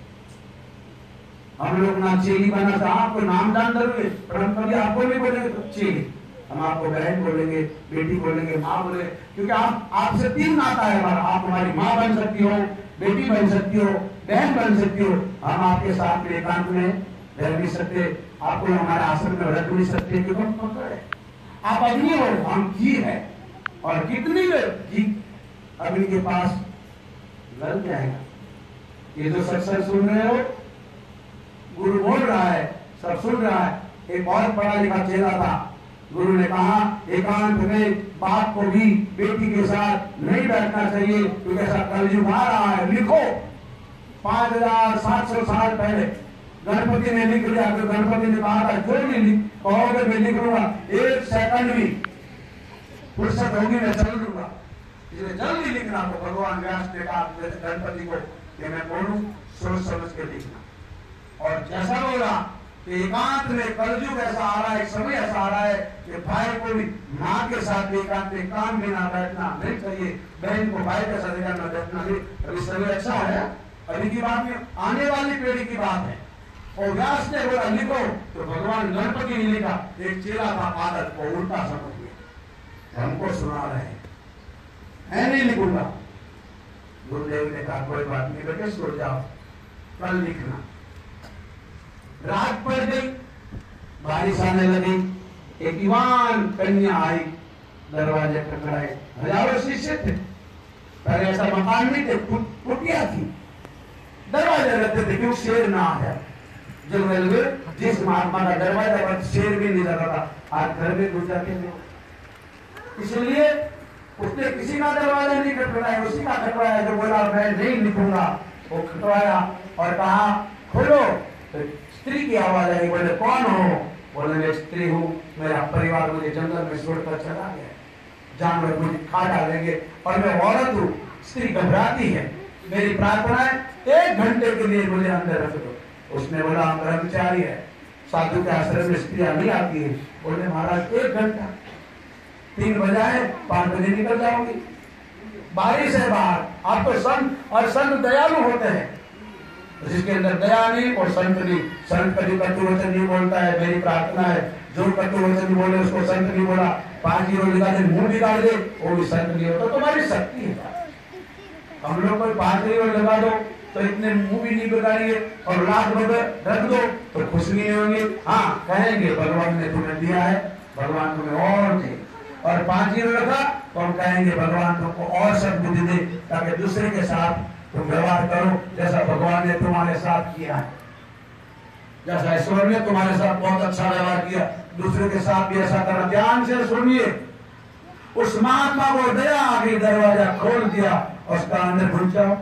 हम लोग ना चेली बना था, आपको नाम जान जरूर, पर हम कभी आपको नहीं बोलेंगे तो चेली, हम आपको बहन बोलेंगे, बेटी बोलेंगे, माँ बोलेंगे, क्योंकि आप आपसे 3 नाता है हमारा। आप हमारी माँ बन सकती हो, बेटी बन सकती हो, बहन बन सकती हो। हम आपके साथ में एकांत में रह नहीं सकते, आपको हमारे आश्रम में रख नहीं सकते, क्योंकि हम पकड़ है। आप अग्नि हो, हम घी है, और कितनी घी अग्नि के पास लग जाएगा। ये जो सत्संग सुन रहे हो, गुरु बोल रहा है, सब सुन रहा है। एक बहुत पढ़ा लिखा चेला था, गुरु ने कहा एकांत में बाप को भी बेटी के साथ नहीं बैठना चाहिए, क्योंकि ऐसा कलयुग आ रहा है। लिखो 5700 साल पहले गणपति ने लिख लिया, तो गणपति ने कहा था जो भी कहोगे मैं लिख लूंगा, 1 सेकंड भी फुर्सत होगी मैं चल लूंगा, इसलिए जल्दी लिखना। तो भगवान व्यास ने कहा गणपति को कि मैं बोलूं सोच समझ के लिखना। और जैसा बोला कि एकांत में कलयुग ऐसा आ रहा है, समय ऐसा आ रहा है कि भाई को भी माँ के साथ एकांत में काम बिना बैठना नहीं चाहिए, बहन को भाई के साथ एकांत में बैठना नहीं। अभी समय अच्छा है, अभी की बात में आने वाली पीढ़ी की बात है। और व्यास ने बोला लिखो, तो भगवान गणपति ने लिखा। एक चेला का आदत को उल्टा समझ लिया, हमको सुना रहे हैं, मैं नहीं लिखूंगा। गुरुदेव ने कहा कोई बात नहीं बेटे सो जाओ, कल लिखना। रात पड़ गई, बारिश आने लगी, एक युवान कन्या आई, दरवाजे खटखटाए। हजारों शिष्य थे, पहले ऐसा मकान नहीं थे, कुटिया थी, दरवाजे रहते थे क्यों शेर ना आया। जंगल में जिस महात्मा का दरवाजा पर शेर भी नहीं लगा था, आज घर में घुस जाते थे। इसलिए उसने किसी का दरवाजा नहीं खटखटाया, उसी का खटखटाया जो बोला मैं नहीं लिखूंगा। वो खटवाया और कहा खोलो। तो स्त्री की आवाज आई, बोले कौन हो? बोले मैं स्त्री हूँ, मेरा परिवार मुझे जंगल में छोड़कर चला गया, जानवर मुझे खा डालेंगे और मैं औरत हूँ। स्त्री घबराती है, मेरी प्रार्थना है 1 घंटे के लिए मुझे अंदर रख दो। उसने बोला हम ब्रह्मचारी है, साधु के आश्रम में स्त्रियां नहीं आती है। बोले महाराज 1 घंटा, 3 बजाए 5 बजे निकल जाओगी, बारिश है बाहर। आप तो संत, और संत दयालु होते हैं, जिसके अंदर दया नहीं और संत नहीं। संत कभी कटु वचन नहीं बोलता है, मेरी प्रार्थना है जो कटु वचन बोले उसको संत नहीं बोला। 5 जीरो लगा दे, मुंह बिगाड़ दे, वो भी संत नहीं होता। तुम्हारी शक्ति है, हम लोग को 5 जीरो लगा दो तो इतने मुंह भी नहीं बिगाड़ेंगे, और लाख रुपए रख दो तो खुश नहीं होंगे। हाँ कहेंगे भगवान ने तुम्हें दिया है, भगवान तुम्हें और दे। और 5 जीरो रखा तो हम कहेंगे भगवान तुमको और सद्बुद्धि दे, ताकि दूसरे के साथ तुम व्यवहार करो जैसा भगवान ने तुम्हारे साथ किया है। जैसा ईश्वर ने तुम्हारे साथ बहुत अच्छा व्यवहार किया, दूसरे के साथ भी ऐसा करना। ध्यान से सुनिए, उस महात्मा को दया आ गई, दरवाजा खोल दिया और उसका अंदर घुस जाओ।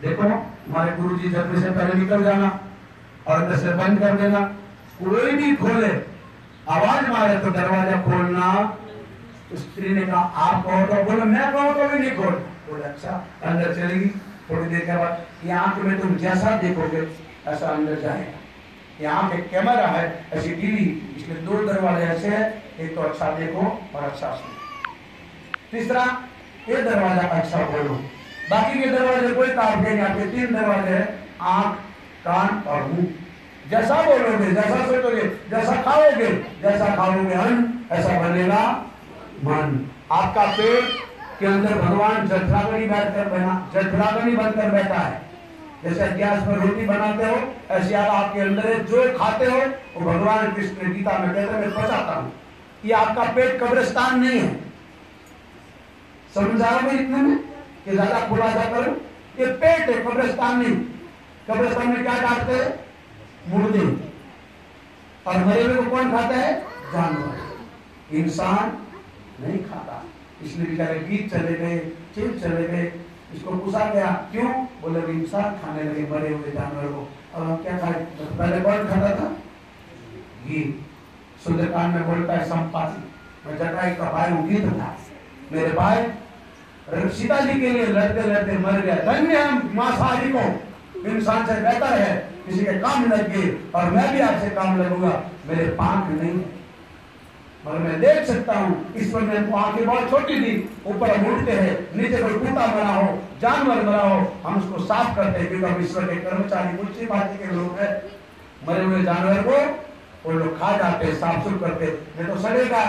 देखो हमारे गुरु जी जब से पहले निकल जाना और अंदर से बंद कर देना। कोई भी खोले, आवाज मारे तो दरवाजा खोलना। स्त्री ने कहा आप कहो तो बोलो, मैं कहो तो भी नहीं खोल। बोले अच्छा। अंदर चलेगी, थोड़ी देर के बाद ये आंख में तुम जैसा देखोगे ऐसा अंदर जाएगा। यहाँ पे कैमरा है, ऐसी टीवी, इसमें 2 दरवाजे ऐसे है, एक तो अच्छा देखो और अच्छा सुनो, तीसरा ये दरवाजा अच्छा बोलो, बाकी के दरवाजे कोई काम नहीं। आपके 3 दरवाजे हैं, आंख, कान और मुंह। जैसा बोलोगे, जैसा सोचोगे, जैसा खाओगे, जैसा खाओगे अन्न, ऐसा बनेगा मन। आपका पेट के अंदर भगवान जठराग्नि बनकर बैठा है। जैसे गैस पर रोटी बनाते हो, ऐसे आपके अंदर है, जो खाते हो वो भगवान कृष्ण गीता में कहते हैं मैं पचाता हूं। ये आपका पेट कब्रिस्तान नहीं है। समझ आ रहा है इतने में कि ज्यादा खुलासा करो? ये पेट है, कब्रिस्तान नहीं। कब्रिस्तान में क्या डालते हैं? मुर्दे। और मरे हुए को कौन खाता है? जानवर। इंसान नहीं खाता। इसलिए बेचारे गीत चले गए, चिल चले गए, इसको पूछा गया क्यों? बोले इंसान खाने लगे मरे हुए जानवर को। अब हम क्या खाए? पहले कौन खाता था? घी। सुंदरकांड में बोलता है संपाति, मैं जटायु का भाई गीत था, मेरे भाई सीता जी के लिए लड़ते लड़ते मर गया। धन्य हम मांसाहारी को, इंसान से बेहतर है किसी के काम लग गए, और मैं भी आपसे काम लगूंगा। मेरे पांख नहीं है मगर मैं देख सकता हूँ। ईश्वर ने आंखें बहुत छोटी दी, ऊपर हम उड़ते हैं, नीचे कोई कुत्ता मरा हो, जानवर मरा हो, हम उसको साफ करते हैं, क्योंकि हम ईश्वर के कर्मचारी ऊंची बात के लोग हैं। मरे हुए जानवर को वो लोग खा जाते हैं, साफ सुफ करते, नहीं तो सड़ेगा,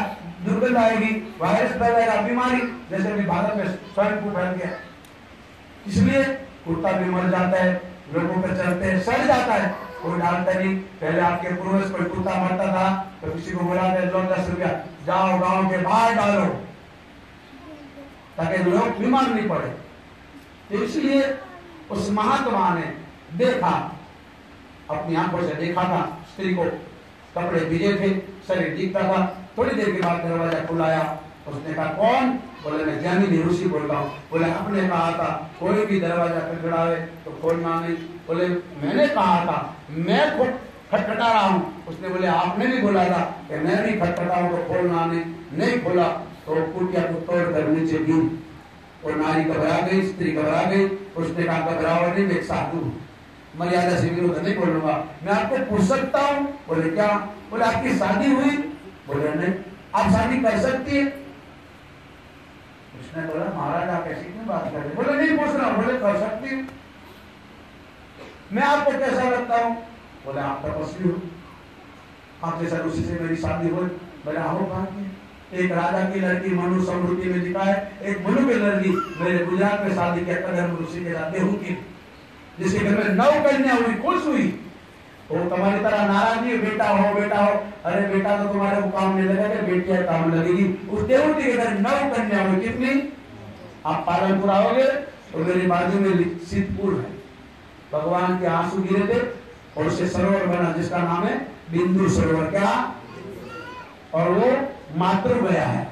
दुर्गंध आएगी, वायरस फैलेगा, बीमारी, जैसे भी भारत में स्वाइन फ्लू फैल गया। इसलिए कुत्ता भी मर जाता है, लोगों पे चलते हैं, सड़ जाता है, कोई डालता नहीं। पहले आपके पूर्वज कोई कुत्ता मरता था तो किसी को बोला लो 10 रुपया, जाओ गांव के बाहर डालो ताकि लोग बीमार नहीं पड़े। तो इसलिए उस महात्मा ने देखा, अपनी आंखों से देखा था स्त्री को, कपड़े भिजे थे, शरीर दिखता था। थोड़ी देर के बाद दरवाजा खुलाया, उसने कहा कौन? बोले मैं जैमिनी ऋषि बोल रहा हूँ। बोले आपने कहा था कोई भी दरवाजा खटखटावे तो खोलना नहीं। बोले मैंने कहा था, मैं खटखटा रहा हूँ। उसने बोले आपने भी बोला था कि मैं भी खटखटाऊं तो खोलना नहीं खोला तो कुटिया को तोड़ कर नीचे गिर। और नारी घबरा गई, स्त्री घबरा गई। उसने कहा घबराओ नहीं, मैं एक साधु हूँ, मर्यादा से विरोध नहीं बोलूंगा, मैं आपको पूछ सकता हूँ? बोले क्या? बोले आपकी शादी हुई? बोले नहीं। आप शादी कर सकती है? उसने बोला महाराज आप ऐसी क्यों बात कर रहे? बोले नहीं पूछ रहा हूं। बोले कर सकती हूँ। मैं आपको कैसा लगता हूँ? बोले आप तपस्वी हो, आप जैसा ऋषि से मेरी शादी हो। बोले आओ बात है। एक राजा की लड़की, मनु समृद्धि में लिखा है, एक मनु की लड़की मेरे गुजरात में शादी किया कदम ऋषि के साथ देहू की, जिसके घर में 9 कन्या हुई, खुश हुई। वो तुम्हारी तरह नाराज नहीं, बेटा हो बेटा हो। अरे बेटा तो तुम्हारे को काम नहीं लगेगा, बेटियां काम लगेगी। उस देवती के घर 9 कन्या हुई। कितनी? आप पालनपुर आओगे तो मेरे बाजू में सिद्धपुर है, भगवान के आंसू गिरे थे और उससे सरोवर बना जिसका नाम है बिंदु सरोवर। क्या? और वो मातृ गया है।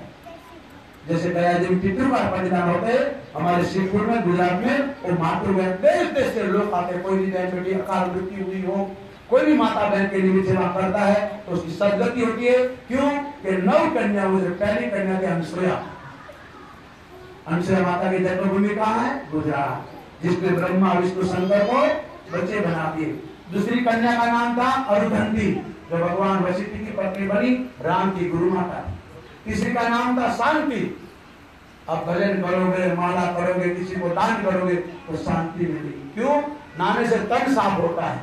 जैसे गया दिन पितृ का बलिदान होते हैं, हमारे सिद्धपुर में गुजरात में वो मातृ गया, देश देश से लोग आते। कोई भी बहन बेटी अकाल मृत्यु हुई हो, कोई भी माता बहन के लिए सेवा करता है तो उसकी सदगति होती है। क्यों? कि 9 कन्या हुई, पहली कन्या के अनुसुईया। अनुसुईया माता की जन्मभूमि कहाँ है? गुजरात, जिसमें ब्रह्मा विष्णु शंकर को बच्चे बनाती है। दूसरी कन्या का नाम था अरुंधति, जो भगवान वशिष्ठ की पत्नी बनी, राम की गुरु माता। तीसरी का नाम था शांति। अब भजन करोगे, माला करोगे, किसी को दान करोगे तो शांति मिलेगी। क्यों? नहाने से तन साफ होता है।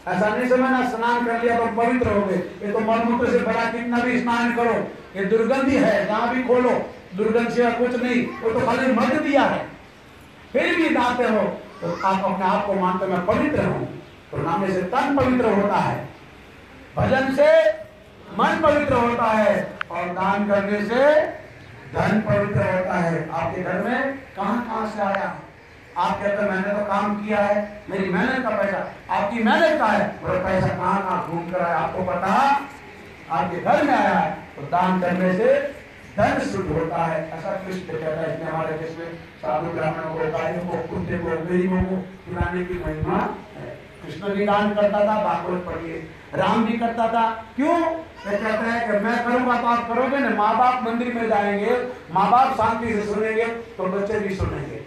ऐसा नहीं समझना स्नान कर लिया तो पवित्र हो गए। ये तो मलमूत्र से भरा कितना भी स्नान करो, ये दुर्गंधी है, जहां भी खोलो दुर्गंध से कुछ नहीं, वो तो खाली मध दिया है। फिर भी नहाते हो तो आप अपने आप को मानते मैं पवित्र हूं। तो नहाने से तन पवित्र होता है, भजन से मन पवित्र होता है, और दान करने से धन पवित्र होता है। आपके घर में कहां से आया? आप कहते मैंने तो काम किया है, मेरी मेहनत का पैसा। आपकी मेहनत का है और पैसा कहां घूम कर आया आपको पता? आपके घर में आया है। तो दान करने से धन शुद्ध होता है, ऐसा कृष्ण कहता है। हमारे देश में साधु ब्राह्मणों को, गायों को, कुत्ते को, गरीबों को खिलाने की महिमा है। कृष्ण भी दान करता था, भागवत पढ़िए। राम भी करता था। क्यों? वे कहते हैं कि मैं करूंगा तो आप करोगे ना। माँ बाप मंदिर में जाएंगे, माँ बाप शांति से सुनेंगे तो बच्चे भी सुनेंगे।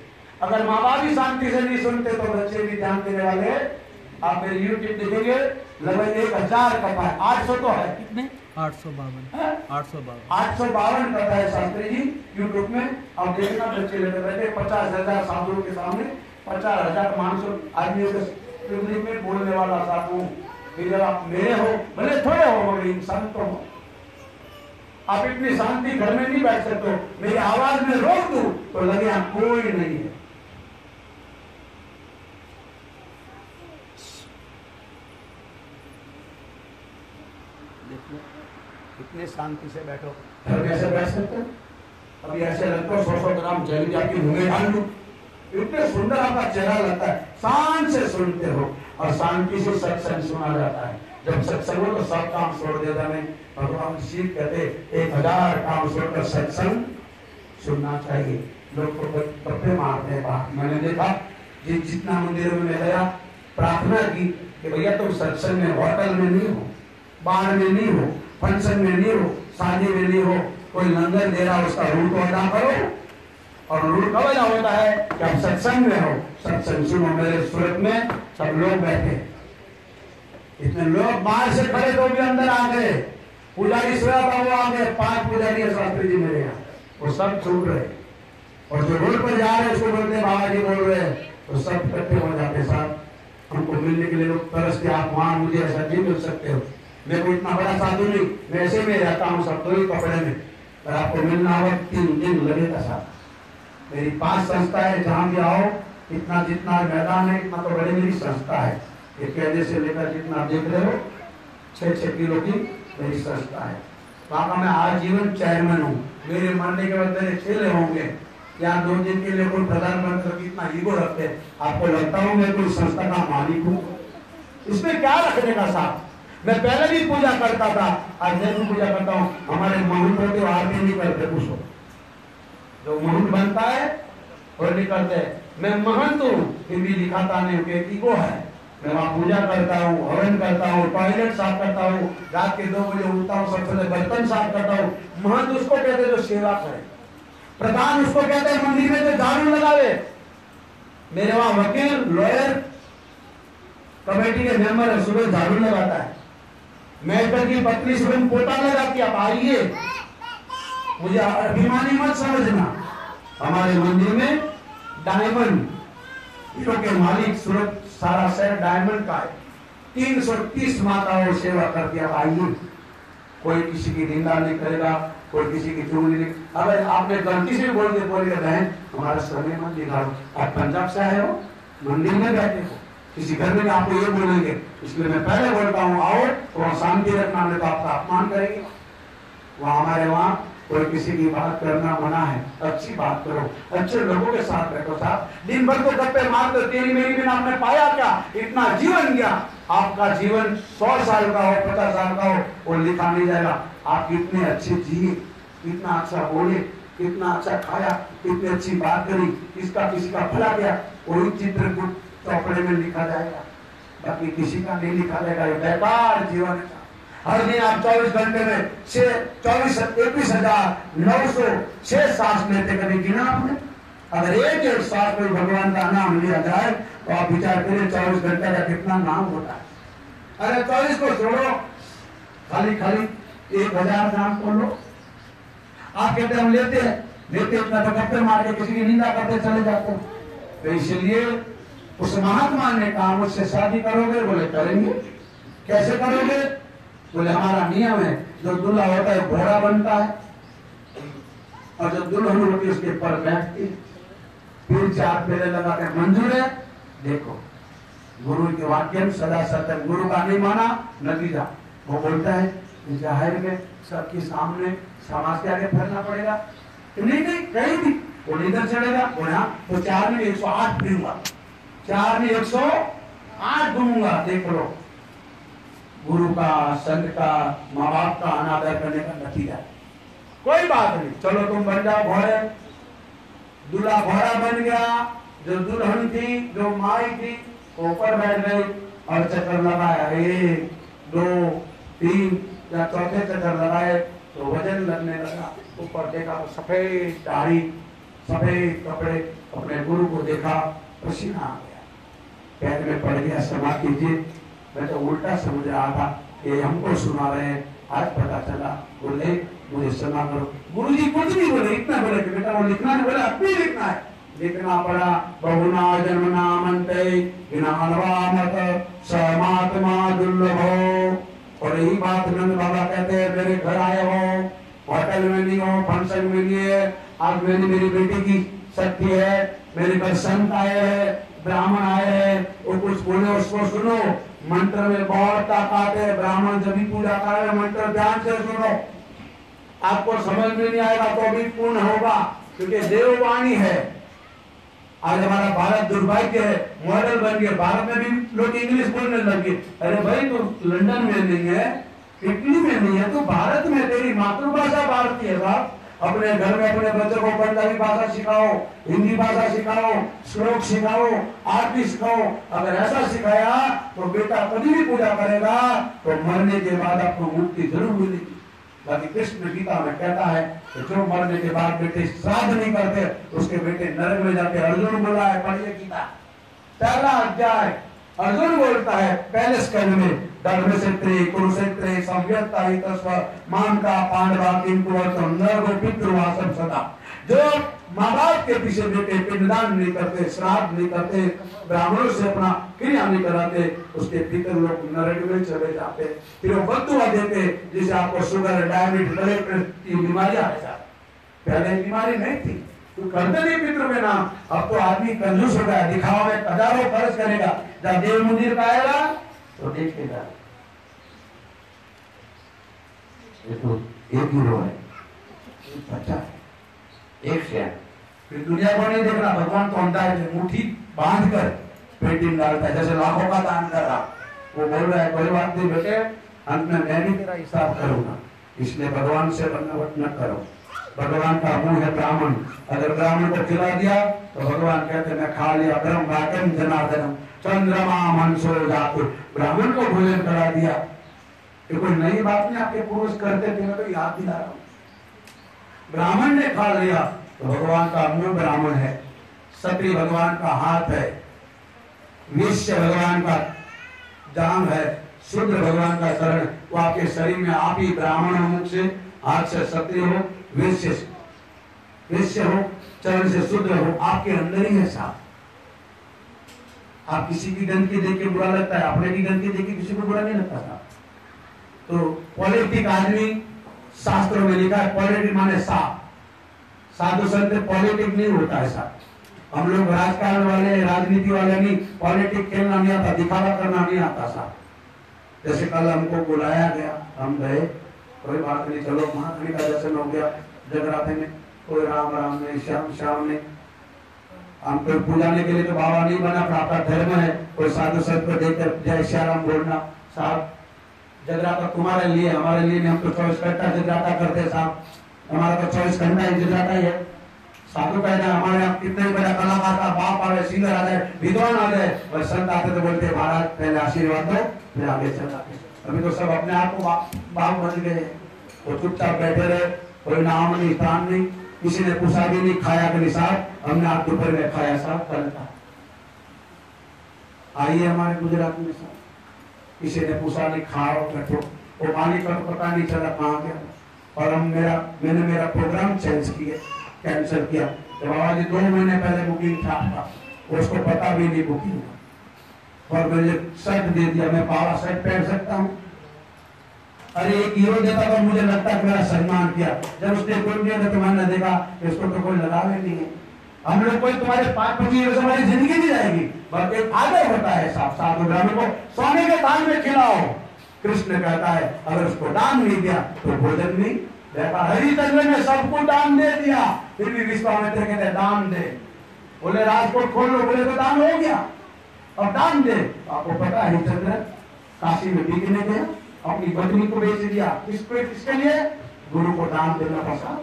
अगर माँ बाप ही शांति से नहीं सुनते तो बच्चे भी ध्यान देने वाले। आप मेरे यूट्यूब देखेंगे लगभग 1000 कथा है, 800 तो है। कितने? 852 कथा है शास्त्री जी यूट्यूब में। अब देखना बच्चे लेते बैठे 50,000 साधुओं के सामने, 50,000 मानसों आदमियों के पब्लिक में बोलने वाला साथ हूँ, फिर जब आप मेरे हो, भले थोड़े हो मगर इंसान तो हो। आप इतनी शांति घर में नहीं बैठ सकते हो, मेरी आवाज में रोक दूं तो लगे यहाँ कोई नहीं है। देखो कितने शांति से बैठो, घर में ऐसे बैठ सकते हो? अभी ऐसे लगता है 100 ग्राम जल जाके मुंह में डाल लूं, इतने सुंदर आपका चेहरा लगता है। शांत से सुनते हो और शांति से सत्संग सुना जाता है। जब सत्संग हो तो सब काम छोड़ देता मैं। भगवान शिव कहते 1000 काम छोड़कर सत्संग सुनना चाहिए। लोग तो पप्पे मारते हैं। मैंने देखा जितना मंदिरों में गया, प्रार्थना की कि भैया तुम सत्संग में, होटल में नहीं हो, बार में नहीं हो, फंक्शन में नहीं हो, शादी में नहीं हो, कोई लंगर दे रहा उसका रूट तो अदा करो। और रूट कब अदा होता है कि आप सत्संग में हो, सत्संग सुनो। मेरे सूरत में सब लोग बैठे, इतने लोग बाहर से खड़े तो भी अंदर आ गए। पुजारी सोया था वो आ गए, 5 पुजारी शास्त्री जी मेरे यहाँ, वो सब छूट रहे। और जो रोड पर जा रहे उसको बोलते बाबा जी बोल रहे, तो सब इकट्ठे हो जाते। साहब हमको मिलने के लिए लोग तरसते, आप वहां मुझे ऐसा नहीं मिल सकते हो, मैं कोई इतना बड़ा साधु नहीं, मैं ऐसे में रहता हूँ सब तो ही कपड़े में, अगर आपको मिलना हो 3 दिन लगेगा साहब। मेरी 5 संस्था है, जहां भी आओ, इतना जितना मैदान है इतना तो बड़ी मेरी संस्था है। एक कहने से लेकर जितना देख रहे हो 6-6 किलो की मेरी संस्था है। वहां का मैं आजीवन चेयरमैन हूँ। मेरे मरने के बाद मेरे चेले होंगे, या 2 दिन के लिए कोई प्रधानमंत्री कितना ईगो रखते हैं। आपको लगता हूँ मैं कोई संस्था का मालिक हूँ? इसमें क्या रखने का साथ? मैं पहले भी पूजा करता था, आज भी पूजा करता हूँ। हमारे महंत होते हो आरती नहीं करते, कुछ हो जो महंत बनता है और नहीं करते। मैं महंत हूँ फिर भी दिखाता नहीं हूँ, ईगो है। मैं वहाँ पूजा करता हूँ, हवन करता हूँ, टॉयलेट साफ करता हूँ, रात के 2 बजे उठता हूँ, सबसे पहले बर्तन साफ करता हूँ। महंत उसको कहते हैं जो सेवा करे, प्रधान उसको कहते हैं मंदिर में जो झाड़ू लगावे। मेरे वहाँ वकील, लॉयर, कमेटी के मेंबर है, सुबह झाड़ू लगाता है। मेडिकल की पत्नी सुबह पोता लगाती है। आप आइए, मुझे अभिमानी मत समझना। हमारे मंदिर में डायमंड हीरो के मालिक, सूरत सारा शहर डायमंड का है। 330 माताओं सेवा करती है। आइए, कोई किसी की निंदा नहीं करेगा, कोई किसी की चुगली नहीं। अगर आपने गलती से बोल दिया, बोलिए बहन हमारा समय मत दिखाओ, आप पंजाब से आए हो, मंदिर में बैठे हो, किसी घर में आपको ये बोलेंगे। इसलिए मैं पहले बोलता हूँ आओ तो शांति रखना, नहीं तो आपका अपमान करेंगे। वहाँ हमारे वहाँ कोई किसी की बात करना मना है, अच्छी बात करो, अच्छे लोगों के साथ बैठो। साहब दिन भर तो गप्पे मारते, तेरी मेरी बिना आपने पाया क्या? इतना जीवन गया। आपका जीवन 100 साल का हो, 50 साल का हो, वो लिखा नहीं जाएगा। आप कितने अच्छे जिए, कितना अच्छा बोले, कितना अच्छा खाया, कितनी अच्छी बात करी, किसका किसी का भला किया, वही चित्र चौपड़े में लिखा जाएगा, बाकी किसी का नहीं लिखा जाएगा। ये बेकार जीवन है। हर दिन आप 24 घंटे में 21,906 सांस लेते, कभी गिना आपने? अगर एक सांस में भगवान का नाम लिया जाए तो आप विचार करिए 24 घंटे का कितना नाम होता है। अरे 24 को छोड़ो, खाली 1000 नाम बोल लो। आप कहते हम लेते इतना तो गप्पे मार के किसी की निंदा करते चले जाते हैं। तो इसलिए उस महात्मा ने कहा मुझसे शादी करोगे? बोले करेंगे। कैसे करोगे? बोले हमारा नियम है, जो दूल्हा होता है घोड़ा बनता है और जो दुल्हन होती है उसके ऊपर बैठती है, 3-4 फेरे लगाते हैं। मंजूर है? देखो गुरु के वाक्य सदा सत्य, गुरु का नहीं माना नतीजा। वो बोलता है जाहिर में सबके सामने समाज के आगे फैलना पड़ेगा। नहीं कहीं भी वो लीडर चढ़ेगा, बोला तो 4 में 108 दूंगा, 4 में 108 दूंगा। देख लो गुरु का, संत का, माँ बाप का अनादर करने का नतीजा। कोई बात नहीं, चलो तुम बन जाओ घोड़े। दूल्हा घोड़ा बन गया, जो दुल्हन थी, जो माई थी, ऊपर बैठ गई और चक्कर लगाया। 1, 2, 3 या चौथे चक्कर लगाए तो वजन लगने लगा। ऊपर देखा तो सफेद दाढ़ी, सफेद कपड़े, अपने गुरु को देखा, पसीना आ गया, पैर में पड़ गया। क्षमा कीजिए, मैं तो उल्टा समझ रहा था कि हमको सुना रहे हैं, आज पता चला। बोले मुझे क्षमा करो। गुरुजी कुछ नहीं बोले, इतना बोले कि बेटा वो लिखना नहीं, बोले अब भी लिखना है। जितना पढ़ा बहुना जन्म नामंते ज्ञानवामत समात्मा दुर्लभो। और यही बात नंद बाबा कहते हैं, मेरे घर आए हो, होटल में नहीं हो, फंक्शन में नहीं है, आज मेरी बेटी की सत्य है, मेरे घर संत आए हैं, ब्राह्मण आए हैं, वो कुछ बोले उसको सुनो। मंत्र में बहुत ताकत है, ब्राह्मण जब भी पूजा कर रहे मंत्र ध्यान से सुनो, आपको समझ में नहीं आएगा तो भी पूर्ण होगा, क्योंकि देववाणी है। आज हमारा भारत दुर्भाग्य है, मॉडल बन गया, भारत में भी लोग इंग्लिश बोलने लगे। अरे भाई तू लंदन में नहीं है, इटली में नहीं है, तो भारत में, तेरी मातृभाषा भारतीय है साहब। अपने घर में अपने बच्चों को पंजाबी भाषा सिखाओ, हिंदी भाषा सिखाओ, श्लोक सिखाओ, आरती सिखाओ। अगर ऐसा सिखाया तो बेटा कभी भी पूजा करेगा तो मरने के बाद आपको मुक्ति जरूर मिलेगी। बाकी कृष्ण गीता में कहता है कि जो मरने के बाद बेटे श्राद्ध नहीं करते उसके बेटे नरक में जाते। अर्जुन बोला है, पढ़िए गीता पहला अध्याय, अर्जुन बोलता है पहले स्कंद में, धर्मक्षेत्रे कुरुक्षेत्रे संव्यक्तायितस्व मां का पांडवा किंतु नरको पितृवासम सदा। जो माँ बाप के पीछे बेटे पिंडदान नहीं करते, श्राद्ध नहीं करते, ब्राह्मणों से अपना क्रिया नहीं कराते, उसके पितर लोग नरक में चले जाते। फिर वो बदुआ देते, जिसे आपको शुगर, डायबिटीज, ब्लड प्रेशर की बीमारियां है। पहले बीमारी नहीं थी, तो करते नहीं पितरों में नाम। अब तो आदमी कंजूस हो गया, दिखावा में हजारों खर्च करेगा। जब देव मंदिर का आएगा तो देखेगा ये तो एक हीरो है, एक बच्चा है, एक शेयर। फिर दुनिया को नहीं देखना, भगवान तो अंधा है, मुट्ठी बांध कर पेटिंग डालता है, जैसे लाखों का दान कर रहा। वो बोल रहा है कोई बात नहीं बेटे, अंत में मैं भी तेरा हिसाब करूंगा, इसलिए भगवान से बनवट न करो। भगवान का मुंह है ब्राह्मण, अगर ब्राह्मण को खिला दिया तो भगवान कहते मैं खा लिया। ब्रह्म भाग्यम जनार्दनम चंद्रमा मनसो जातु, ब्राह्मण को भोजन करा दिया। ये कोई नई बात नहीं, आपके पुरुष करते थे, मैं तो याद दिला रहा हूं। ब्राह्मण ने खा लिया तो भगवान का मुंह ब्राह्मण है, क्षत्रिय भगवान का हाथ है, वैश्य भगवान का जांग है, शूद्र भगवान का चरण। वो आपके शरीर में आप ही ब्राह्मण हो, मुख से हाथ से क्षत्रिय हो, वैश्य हो, चरण से शूद्र हो, आपके अंदर ही है साहब। आप किसी की गंदगी देख के बुरा लगता है, अपने की गंदगी देख के किसी को बुरा नहीं लगता था। तो पॉलिटिक आदमी, शास्त्रों में लिखा है पॉलिटिक माने साफ, साधु संत पॉलिटिक नहीं होता है साहब। हम लोग राजकारण वाले, राजनीति वाले नहीं, पॉलिटिक खेलना नहीं आता, दिखावा करना नहीं आता साहब। जैसे कल हमको बुलाया गया, हम गए, कोई बात नहीं, चलो महाकाली का दर्शन हो गया, जगराते में कोई राम राम ने, श्याम श्याम ने। हम कोई पूजाने के लिए तो बाबा नहीं बना, पर आपका धर्म है, कोई साधु संत को देखकर जय श्याम बोलना साहब। जगराता तुम्हारे लिए, हमारे लिए नहीं, हम तो 24 घंटा जगराता करते साहब, हमारा तो 24 घंटा ही जगराता ही है। साधु कहना हमारे यहाँ कितने बड़ा कलाकार का बाप आ जाए, सिंगर आ जाए, विद्वान आ जाए, और संत आते तो बोलते महाराज पहले आशीर्वाद दो फिर आगे चलाते। अभी तो सब अपने आप को बाप बन गए, तो चुपचाप बैठे रहे, कोई नाम नहीं, स्थान नहीं। किसी ने पूछा भी नहीं खाया कि नहीं साहब, हमने आज दोपहर में खाया साहब, कल का। आइए हमारे गुजरात में साहब, किसी ने पूछा नहीं खाओ बैठो, वो मालिक का पता नहीं चला कहाँ गया। और मैंने मेरा प्रोग्राम चेंज किया, कैंसिल किया। तो बाबा जी 2 महीने पहले बुकिंग था, उसको पता भी नहीं बुकिंग, और मैंने शर्ट दे दिया, मैं बाबा शर्ट पहन सकता हूँ। अरे एक हीरो देता तो मुझे लगता है मेरा सम्मान किया, जब उसने कोई दिया तो मैंने देखा इसको तो कोई लगावे नहीं है। हम लोग कोई तुम्हारे 5-25 हीरो से हमारी जिंदगी नहीं जाएगी, बल्कि आगे होता है साफ साफ। ब्राह्मण को सोने के दान में खिलाओ, कृष्ण कहता है अगर उसको दान नहीं दिया तो भोजन नहीं। हरिचंद्र ने सबको दान दे दिया, फिर भी विश्वामित्र कहते दान दे, बोले राजकोट खोल लो, बोले तो दान हो गया, अब दान दे। आपको पता है हरिचंद्र काशी में बिकने गया, अपनी पत्नी को बेच दिया, किसके लिए? गुरु को दान देना पड़ा।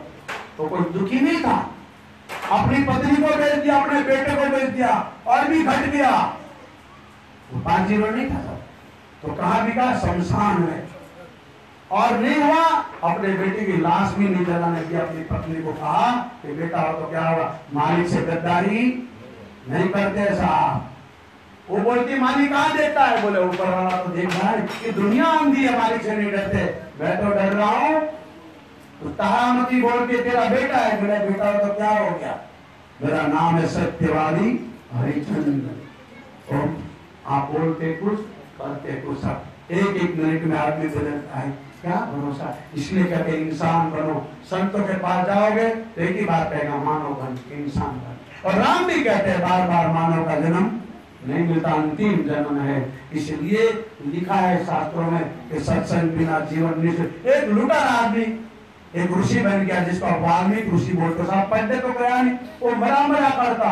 तो कोई दुखी नहीं था, अपनी पत्नी को बेच दिया, अपने बेटे को बेच दिया, और भी घट गया, वो 5 हीरो नहीं था। तो कहां बिका? शमशान में। और नहीं हुआ, अपने बेटे की लाश भी नहीं जलाने दिया। अपनी पत्नी को कहा कि बेटा हो तो क्या होगा, मालिक से गद्दारी नहीं करते साहब। वो बोलती मालिक कहाँ देता है, बोले ऊपर वाला तो देख रहा है कि दुनिया आंधी है, मालिक से नहीं डरते। मैं तो डर रहा हूं, तो तारामती बोल के तेरा बेटा है, मेरा बेटा हो तो क्या हो गया, मेरा नाम है सत्यवादी हरिचंद्र। ओम आप बोलते कुछ करते कुछ, सब एक एक मिनट में आदमी बदलता है, क्या भरोसा। इसलिए कहते इंसान बनो, संतों के पास जाओगे तो एक ही बात कहेगा, मानव बन, इंसान बन। और राम भी कहते हैं बार बार मानव का जन्म नहीं मिलता, अंतिम जन्म है। इसलिए लिखा है शास्त्रों में कि सत्संग बिना जीवन निश्चित। एक लुटारा आदमी एक ऋषि बन गया, जिसको वाल्मीकि ऋषि बोलते, साहब पढ़ते तो गया नहीं, वो मरा करता,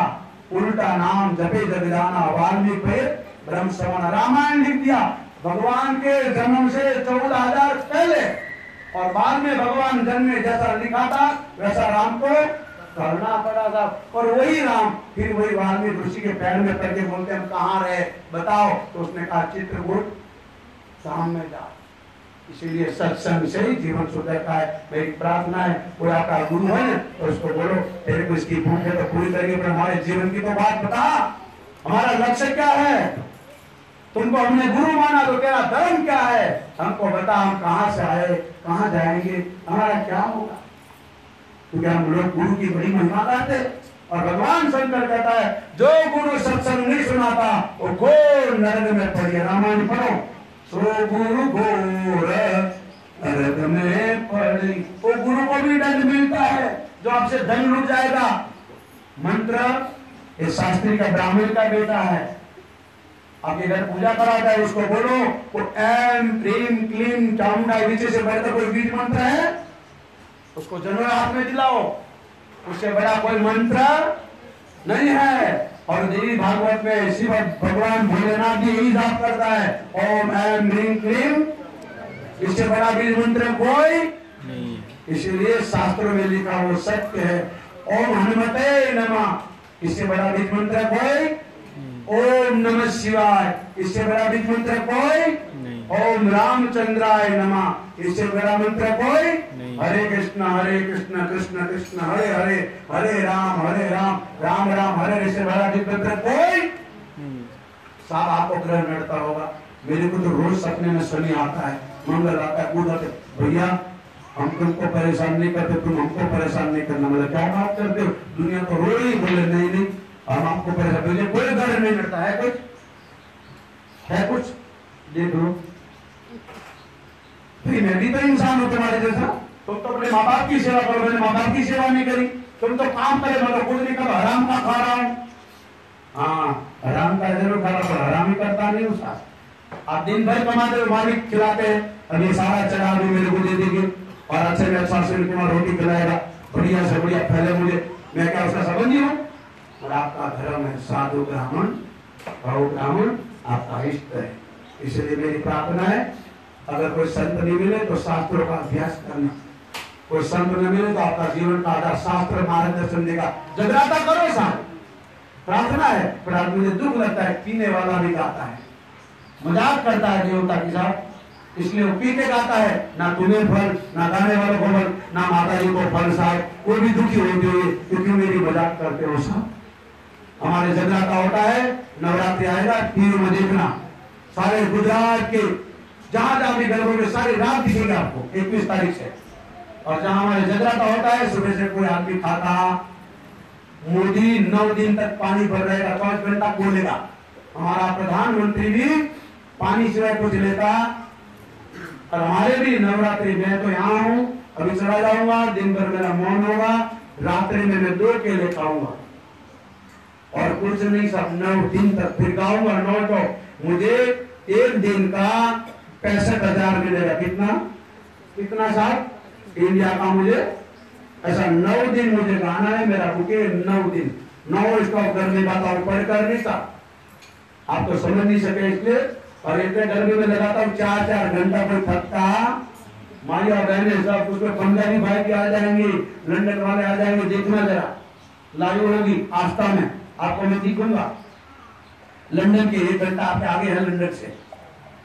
उल्टा नाम जपे जग जाना, वाल्मीकि ब्रह्म श्रवण, रामायण लिख दिया भगवान के जन्म से 14,000 पहले, और बाद में भगवान जन्मे, जैसा लिखा था वैसा राम को करना पड़ा था। और वही राम फिर वही वाल्मीकि ऋषि के पैर में पड़ के बोलते हम कहाँ रहे बताओ, तो उसने कहा चित्रकूट शाम में जाओ। इसीलिए सत्संग से ही जीवन सुधरता है। मेरी प्रार्थना है कोई आपका गुरु है ना, तो उसको बोलो तेरे को इसकी भूख है तो पूरी करिए, पर हमारे जीवन की तो बात बता, हमारा लक्ष्य क्या है। तुमको हमने गुरु माना तो तेरा धर्म क्या है, हमको बता, हम कहाँ से आए, कहाँ जाएंगे, हमारा क्या होगा। क्योंकि हम लोग गुरु की बड़ी महिमा गाते, और भगवान शंकर कहता है जो गुरु सत्संग नहीं सुनाता वो घोर नरक में पड़िए। रामायण पढ़ो, सो गुरु घोर नरक में पड़ी। वो गुरु को भी दंड मिलता है जो आपसे धन लूट जाएगा। मंत्र ये शास्त्री का ब्राह्मण का बेटा है, आपके घर पूजा कराता है, उसको बोलो वो एम प्रेम क्लीम चामुंडा नीचे से बढ़कर कोई बीज मंत्र है, उसको जरूर हाथ में दिलाओ, उससे बड़ा कोई मंत्र नहीं है। और देवी भागवत में शिव भगवान भोलेनाथ भी यही जाप करता है, ओम ऐम ह्रीं क्लीम, इससे बड़ा बीज मंत्र कोई नहीं। इसलिए शास्त्रों में लिखा वो सत्य है। ओम हनुमते नमः, इससे बड़ा बीज मंत्र कोई। ओम नमः शिवाय, इससे बड़ा बीज मंत्र कोई नहीं। ओम रामचंद्राय नमः, इससे बड़ा मंत्र कोई नहीं। हरे कृष्ण कृष्ण कृष्ण हरे हरे, हरे राम राम राम हरे, इससे बड़ा बीज मंत्र कोई। साहब आपको ग्रह नड़ता होगा, मेरे को तो रोज सपने में शनि आता है, मंगल आता है, बुध आता है। भैया हम तुमको परेशान नहीं करते, तुम हमको परेशान नहीं करना। मतलब क्या बात करते हो, दुनिया तो रो रही, बोले नहीं हम आपको परेशान, मुझे कोई डर नहीं लगता है। कुछ देख लो, मैं भी तो इंसान हूं तुम्हारे जैसा। तुम तो अपने माँ बाप की सेवा करो, मैंने माँ बाप की सेवा नहीं करी। तुम तो काम करे, मतलब कुछ नहीं करो, हराम का खा रहा हूँ। हाँ हराम का जरूर खा रहा, पर हराम ही करता नहीं उसका। आप दिन भर कमाते हो, मालिक खिलाते हैं, अब ये सारा चढ़ा भी मेरे को दे देंगे, और अच्छे में अच्छा से रोटी खिलाएगा, बढ़िया से बढ़िया पहले मुझे, मैं क्या उसका संबंधी हूँ। और आपका धर्म है साधु ब्राह्मण, गौ ब्राह्मण आपका इष्ट है। इसलिए मेरी प्रार्थना है अगर कोई संत नहीं मिले तो शास्त्रों का अभ्यास करना, कोई संत न मिले तो आपका जीवन का आधार शास्त्र मार्गदर्शन देगा, जगराता करो। साहब प्रार्थना है, पर आज मुझे दुख लगता है पीने वाला भी गाता है, मजाक करता है देवता के साथ, इसलिए वो पी के गाता है। ना तुम्हें फल, ना गाने वालों को फल, ना माता जी को फल। साहब कोई भी दुखी होते हुए क्योंकि मेरी मजाक करते हो। साहब हमारे जगराता होता है, नवरात्रि आएगा टीवी में देखना, सारे गुजरात के जहां भी घरों में सारी रात दिखेगा आपको 21 तारीख से। और जहां हमारे जगराता होता है सुबह से कोई आदमी खाता, मोदी 9 दिन तक पानी भर रहेगा, 5 घंटा बोलेगा। हमारा प्रधानमंत्री भी पानी सिवाय कुछ लेता, और हमारे भी नवरात्रि में तो यहाँ हूँ, अभी चला जाऊंगा, दिन भर मेरा मौन होगा, रात्रि में मैं 2 केले खाऊंगा और कुछ नहीं। सब 9 दिन तक फिर गाऊंगा 9 तो मुझे एक दिन का 65,000 मिलेगा। कितना साहब इंडिया का मुझे ऐसा 9 दिन मुझे गाना है, मेरा बुके 9 दिन 9 स्टॉप करने का था, ऊपर कर नहीं था, आप तो समझ नहीं सके इसलिए। और इतने गर्मी में लगाता हूँ 4-4 घंटा कोई थकता, माई और बहने सब उसमें पंजाबी भाई भी आ जाएंगे, लंदन वाले आ जाएंगे, देखना जरा लाइव होगी आस्था में, आपको मैं दिखूंगा। लंदन के 1 घंटा आपके आगे है लंदन से,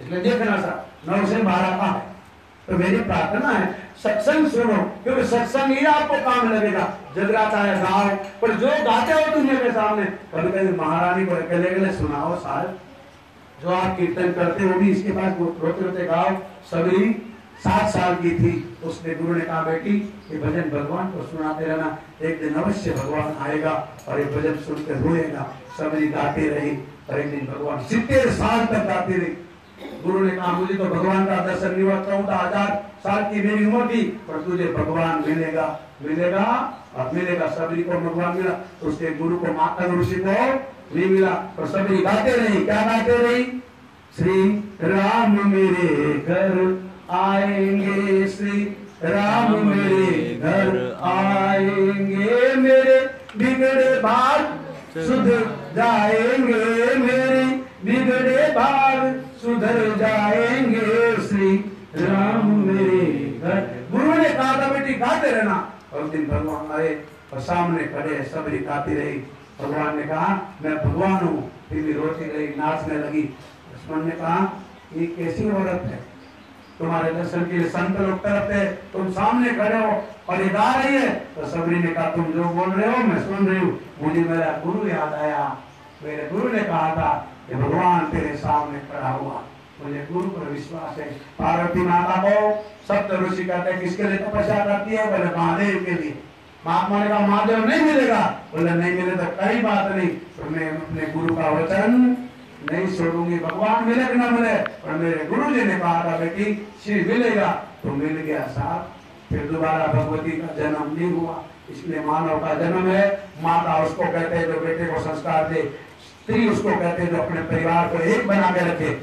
इसलिए देखना सर 9 से 12 का है। तो मेरी प्रार्थना है सत्संग सुनो, क्योंकि सत्संग ही आपको काम लगेगा। जगराता है गाओ, पर जो गाते हो दुनिया के सामने, कभी कभी महारानी को अकेले सुनाओ। साहब जो आप कीर्तन करते हो भी इसके पास रोते रोते गाओ, सबरी 7 साल की थी। उसने गुरु ने कहा बेटी ये भजन भगवान को सुनाते रहना, एक दिन अवश्य भगवान आएगा और ये भजन सुनकर रोएगा। सबरी गाती रही और एक दिन भगवान 70 साल तक गाती रही। गुरु ने कहा मुझे तो भगवान का दर्शन नहीं हुआ, 14,000 साल की मेरी उम्र थी, पर तुझे भगवान मिलेगा मिलेगा और मिलेगा। सबरी को भगवान मिला, तो उसके गुरु को माता ऋषि को नहीं मिला। और सबरी गाते रही, क्या गाते रही? श्री राम मेरे घर आएंगे, श्री राम मेरे घर आएंगे, मेरे बिगड़े भाग सुधर जाएंगे, मेरे बिगड़े भाग सुधर जाएंगे, श्री राम मेरे घर। गुरु ने कहा था बेटी गाते रहना, और उस दिन भगवान आए और सामने खड़े, सबरी गाती रही। भगवान ने कहा मैं भगवान हूँ, फिर भी रोती रही, नाचने लगी। लक्ष्मण ने कहा ये कैसी औरत है, तुम्हारे दर्शन के लिए संत लोग तरफ थे, तुम सामने खड़े हो और ये गा रही है। तो सबरी ने कहा तुम जो बोल रहे हो मैं सुन रही हूँ, मुझे मेरा गुरु याद आया। मेरे गुरु ने कहा था कि भगवान तेरे सामने खड़ा हुआ, मुझे गुरु पर विश्वास है। पार्वती माता को सप्त ऋषि कहते हैं किसके लिए तपस्या करती है? बोले महादेव के लिए। महात्मा ने कहा महादेव नहीं मिलेगा, बोले नहीं मिले तो कई बात नहीं, तो मैं अपने गुरु का वचन नहीं छोड़ूंगी, भगवान मिले कि ना मिले। और मेरे गुरु जी ने कहा था बेटी शिव मिलेगा, तो मिल गया साहब। फिर दोबारा भगवती का जन्म नहीं हुआ, इसलिए मानव का जन्म है। माता उसको कहते हैं जो बेटे को संस्कार दे, स्त्री उसको कहते हैं जो अपने परिवार को एक बना के रखे,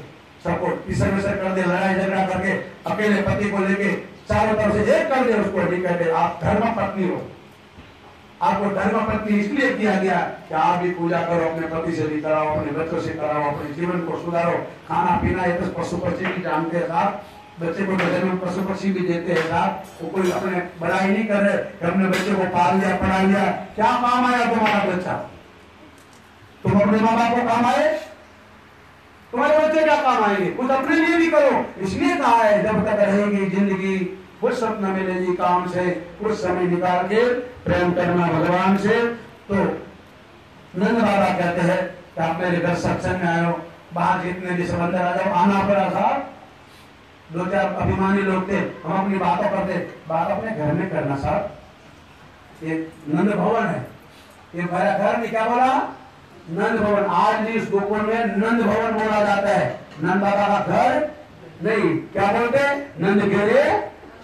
सबको पिसर विसर कर दे, लड़ाई झगड़ा करके अकेले पति को लेके चारों तरफ से एक कर दे, उसको नहीं कहते आप धर्म पत्नी हो। आपको धर्म पत्नी इसलिए किया गया कि आप भी पूजा करो, अपने पति से भी कराओ, अपने बच्चों से कराओ, अपने जीवन को सुधारो। खाना पीना ये तो पशु पक्षी भी जानते हैं साहब, बच्चे को जन्म पशु पक्षी भी देते हैं साहब। वो कोई अपने बड़ाई नहीं कर रहे कि हमने बच्चे को पाल लिया पढ़ा लिया, क्या काम आया तुम्हारा बच्चा? तुम अपने माँ बाप को काम आए? तुम्हारे बच्चे क्या काम आएंगे? कुछ अपने लिए भी करो। इसलिए कहा है जब तक रहेगी जिंदगी फुर्सत न मिलेगी काम से, कुछ समय निकाल के प्रेम करना भगवान से। तो नंद बाबा कहते हैं कि आप मेरे घर सत्संग में आए हो, बाहर जितने भी समंदर आ जाओ, आना पड़ा था। 2-4 अभिमानी लोग थे, हम अपनी बातों करते, बात अपने घर में करना साहब। ये नंद भवन है, ये मेरा घर नहीं, क्या बोला? नंद भवन। आज भी इस गोकुल में नंद भवन बोला जाता है, नंद बाबा का घर नहीं। क्या बोलते? नंद घेरे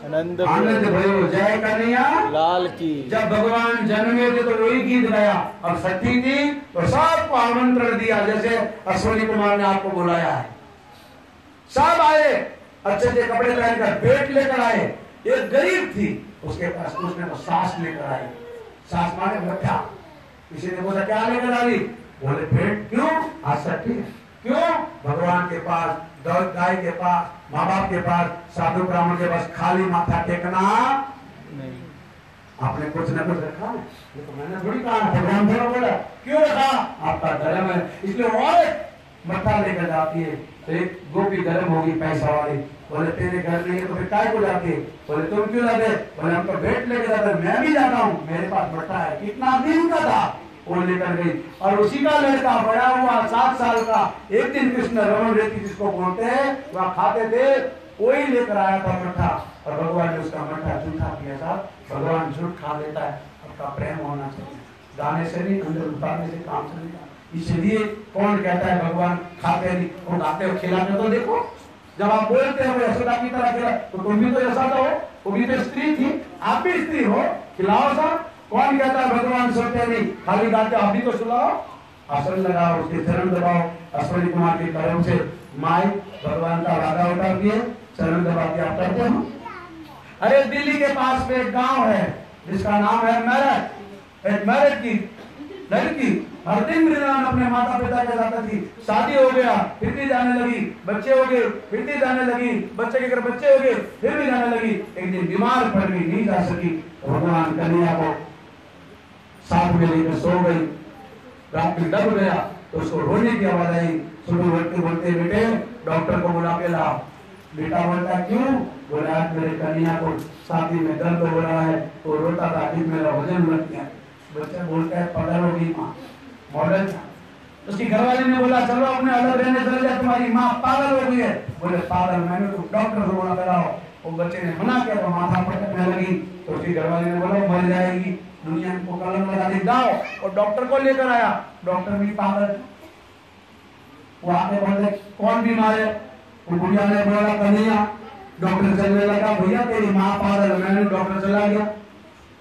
आनंद भयो जय कन्हैया लाल की। जब भगवान जन्मे थे तो वही गीत गाया, और सती थी तो सबको आमंत्रण दिया, जैसे अश्विनी कुमार ने आपको बुलाया है। सब आए, अच्छे अच्छे कपड़े पहनकर, पेट लेकर आए। एक गरीब थी, उसके पास उसने तो सास लेकर आई। सास माने बच्चा। किसी ने बोला क्या लेकर आई? बोले पेट। क्यों? आज सती है। क्यों? भगवान के पास, गाय के पास, माँ बाप के पास, साधु ब्राह्मण के पास खाली माथा टेकना नहीं। आपने कुछ न कुछ रखा है, ये तो मैंने थोड़ी कहा, भगवान थोड़ा बोला। क्यों रखा? आपका धर्म है, इसलिए और मत्था लेकर जाती है। तो एक गोपी गर्म होगी पैसा वाली, बोले तेरे घर नहीं है तो फिर काय को जाती है? बोले तुम क्यों जाते? बोले हम तो भेंट लेके जाते, मैं भी जाता हूँ, मेरे पास मट्टा है। कितना दिन का था वो लेकर गई, और उसी का लड़का बड़ा हुआ 7 साल का। एक दिन कृष्ण रमन रेती जिसको बोलते हैं, वह खाते थे, वही लेकर आया था मट्ठा, और भगवान ने उसका मट्ठा झूठा किया था। भगवान झूठ खा लेता है, आपका प्रेम होना चाहिए, गाने से नहीं, अंदर उतारने से काम चलेगा। इसलिए कौन कहता है भगवान खाते नहीं, वो खाते हो, खिलाते तो देखो। जब आप बोलते हो यशोदा की तरह खिला, तो तुम भी तो यशोदा हो, वो भी तो स्त्री थी, आप भी स्त्री हो, खिलाओ सब। कौन कहता है भगवान सोते नहीं, खाली गाते, आप भी तो सुनाओ। आसन लगाओ, उसके चरण दबाओ। अश्विनी कुमार के कर्म से माई भगवान का वादा उतार दिए, चरण दबा के आप करते हो। अरे दिल्ली के पास में एक गांव है जिसका नाम है मेरठ। एक मेरठ की लड़की हर दिन वृंदावन अपने माता पिता के साथ थी। शादी हो गया, फिर भी जाने लगी, बच्चे हो गए, फिर भी जाने लगी, बच्चे के घर बच्चे हो गए, फिर भी जाने लगी। एक दिन बीमार पड़ गई, नहीं जा सकी, तो भगवान कन्हैया को साथ में लेकर सो गई। रात में दब गया तो उसको रोने की आवाज आई। सुबह बोलते बोलते बेटे डॉक्टर को बुला के लाओ। बेटा बोलता क्यों? बोला आज मेरे कन्हैया को छाती में दर्द हो रहा है, तो रोता था, आज मेरा वजन बढ़ गया। बच्चा बोलता है पागल होगी माँ, मॉडल था। उसकी घरवाली ने बोला चलो अपने अलग रहने चले जाए, तुम्हारी माँ पागल हो गई है। बोले पागल? मैंने तो डॉक्टर को बोला कराओ। वो बच्चे ने मना किया तो माथा पटकने लगी, तो उसकी घरवाली ने बोला मर जाएगी, दुनिया को कलम लगा दे, जाओ। और डॉक्टर को लेकर आया, डॉक्टर भी पागल, वो आके बोले कौन बीमार है? वो बुढ़िया ने बोला कन्हैया। डॉक्टर चलने लगा, भैया तेरी माँ पागल है। मैंने डॉक्टर चला गया,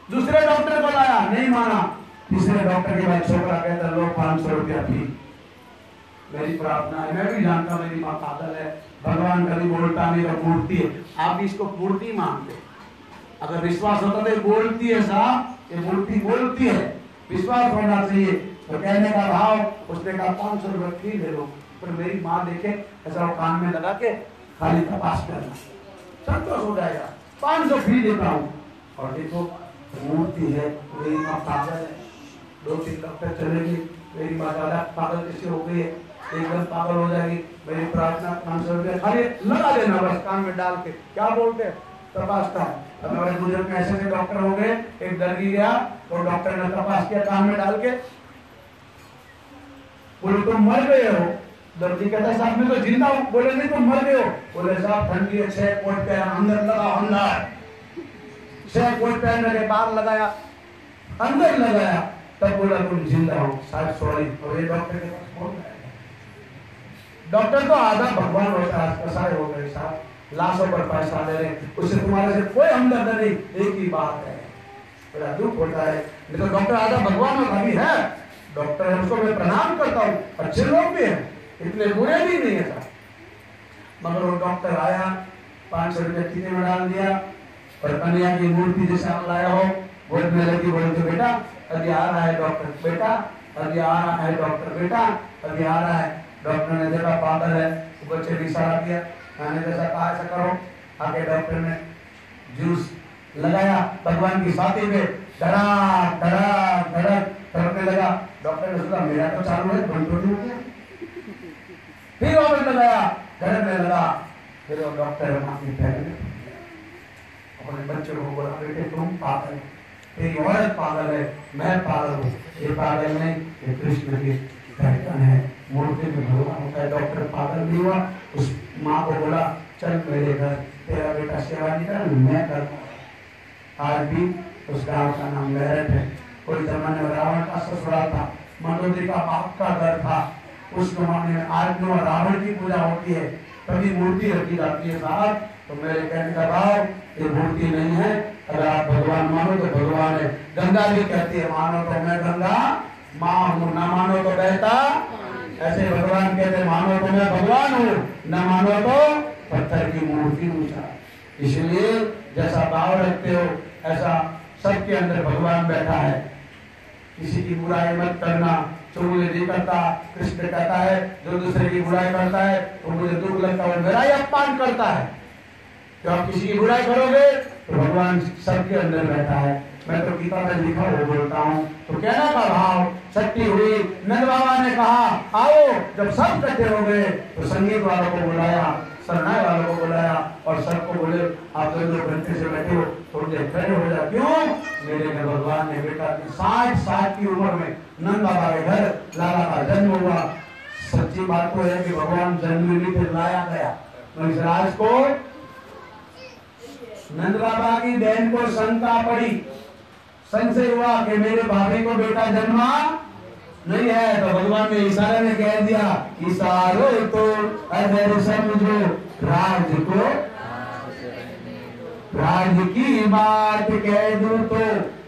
दूसरे डॉक्टर को लाया, नहीं माना। तीसरे डॉक्टर के बाद छोकरा कहता लो 500 रुपया फी। मेरी प्रार्थना है, मैं भी जानता हूँ मेरी माँ पागल है, भगवान कभी बोलता नहीं तो मूर्ति है, आप भी इसको मूर्ति मानते। अगर विश्वास होता तो बोलती है साहब, ये मूर्ति बोलती है, विश्वास होना चाहिए। तो कहने का भाव, उसने कहा 500 रुपया फी ले लो। पर मेरी माँ देखे ऐसा वो कान में लगा के खाली तपास करना, संतोष हो जाएगा, 500 फी देता हूँ। और देखो मूर्ति है, मेरी माँ पागल है। 2-3 डॉक्टर चलेगी, मेरी माँ ज्यादा पागल कैसे हो गई है, एकदम पागल हो जाएगी। मेरी प्रार्थना 500 रुपया खाली लगा देना बस कान में डाल के, क्या बोलते हैं तपासता है। अब हमारे बुजुर्ग में ऐसे डॉक्टर हो गए, एक दर्जी गया तो डॉक्टर ने तपास किया कान में डाल के, बोले तुम मर गए हो। दर्जी कहता है साहब मैं तो जिंदा हूँ। बोले नहीं तुम मर गए हो। बोले साहब ठंडी है, 6 कोट पहना, अंदर लगा, अंदर 6 कोट पहन के बाहर लगाया, अंदर लगाया, तब बोला तुम जिंदा हो। साहब सॉरी। और ये डॉक्टर के पास बोल रहा है, डॉक्टर तो आधा भगवान होता है, कसाई हो गए साहब, लाशों पर पैसा ले रहे, उससे तुम्हारे से कोई हमदर्द नहीं। एक ही बात है, बड़ा दुख होता है। नहीं तो डॉक्टर आधा भगवान और अभी है, डॉक्टर है उसको मैं प्रणाम करता हूँ, अच्छे लोग भी हैं, इतने बुरे भी नहीं है साहब। मगर वो डॉक्टर आया, 500 रुपया टीके में डाल दिया, और कन्हैया की मूर्ति जैसे आप लाया हो बोलने लगी। बोले तो बेटा अभी आ रहा है डॉक्टर, बेटा अभी आ रहा है डॉक्टर, बेटा अभी आ रहा है। डॉक्टर ने देखा पागल है, तो बच्चे ने इशारा किया, मैंने जैसा कहा ऐसा करो। आगे डॉक्टर ने जूस लगाया भगवान की छाती पे, धड़ाक धड़ाक धड़क करने लगा। डॉक्टर ने सोचा मेरा तो चालू है, बंद तो नहीं हो गया। फिर वापस लगाया, धड़कने लगा। फिर वो डॉक्टर अपने बच्चों को बोला बेटे तुम पागल हो, तेरी औरत पागल है, मैं पागल हूँ। ये पागल नहीं, ये कृष्ण की धड़कन है, मूर्ति में भगवान होता है। डॉक्टर पागल नहीं हुआ, उस माँ को बोला चल मेरे घर, तेरा बेटा सेवा नहीं कर, मैं करूँगा। आज भी उस गांव का नाम मेरठ है। कोई जमाने में रावण का ससुराल था, मंदोदरी का बाप का घर था। उस जमाने में आज जो रावण की पूजा होती है, कभी मूर्ति रखी जाती है साहब। तो मेरे कहने का भाव, ये मूर्ति नहीं है। अगर आप भगवान मानो तो भगवान है। गंगा भी कहती है मानो तो मैं गंगा माँ हूँ, न मानो तो बहता। ऐसे भगवान कहते मानो तो मैं भगवान हूँ, न मानो तो पत्थर की मूर्ति ऊंचा। इसलिए जैसा भाव रखते हो ऐसा सबके अंदर भगवान बैठा है। किसी की बुराई मत करना, चुगली नहीं करता। कृष्ण कहता है जो दूसरे की बुराई करता है तो मुझे दुख लगता है, मेरा ही अपमान करता है। तो आप किसी की बुराई करोगे तो भगवान सबके अंदर बैठा है। मैं तो गीता में लिखा हुआ बोलता हूँ। तो कहना का भाव सच्ची हुई। नंद बाबा ने कहा आओ, जब सब इकट्ठे हो गए तो संगीत वालों को बुलाया, शरणाई वालों को बुलाया और सबको बोले आप 2 घंटे से बैठे हो, थोड़ी देर खड़े हो जाए। क्यों? मेरे घर भगवान ने बेटा 60 साल की उम्र में नंद बाबा के घर लाला का जन्म हुआ। सच्ची बात तो है कि भगवान जन्म नहीं फिर लाया गया। तो इस राज को नंद बाबा की बहन को शंका पड़ी, संशय हुआ कि मेरे भाभी को बेटा जन्मा नहीं है। तो भगवान ने इशारे में कह दिया, इशारो तो अगर समझो राज को, राज की बात कह दूं तो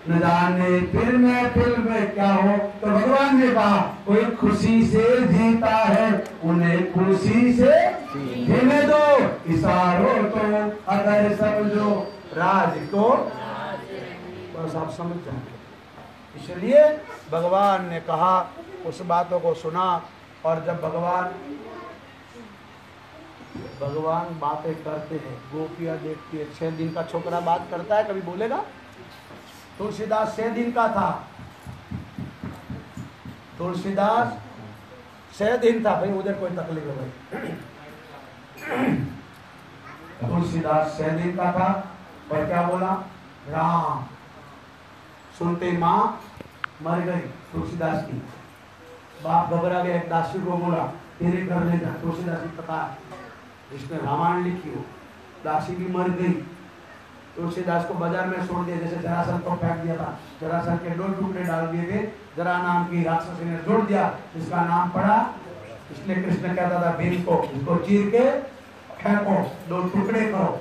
न जाने फिर में क्या हो। तो भगवान ने कहा कोई खुशी से जीता है, उन्हें खुशी से जीने दो। इशारों तो अगर समझो राज को, बस आप समझ जाएंगे। इसलिए भगवान ने कहा, उस बातों को सुना। और जब भगवान बातें करते हैं, गोपियां देखती है। 6 दिन का छोकरा बात करता है, कभी बोलेगा? तुलसीदास 6 दिन का था, तुलसीदास 6 दिन था। भाई उधर कोई तकलीफ है भाई। तुलसीदास 6 दिन का था और क्या बोला? राम। सुनते माँ मर गई तुलसीदास की। बाप घबरा गया, एक दासी को बोला तेरे घर ले जा। तुलसीदास की कथा जिसने रामायण लिखी हो, दासी भी मर गई। तुलसीदास को बाजार में छोड़ दिया, जैसे जरासंध को फेंक दिया था, जरासंध के 2 टुकड़े डाल दिए थे, जरा नाम की राक्षसी ने जोड़ दिया, इसका नाम पड़ा। इसलिए कृष्ण कहता था भीम को, इसको चीर के फेंको, 2 टुकड़े करो,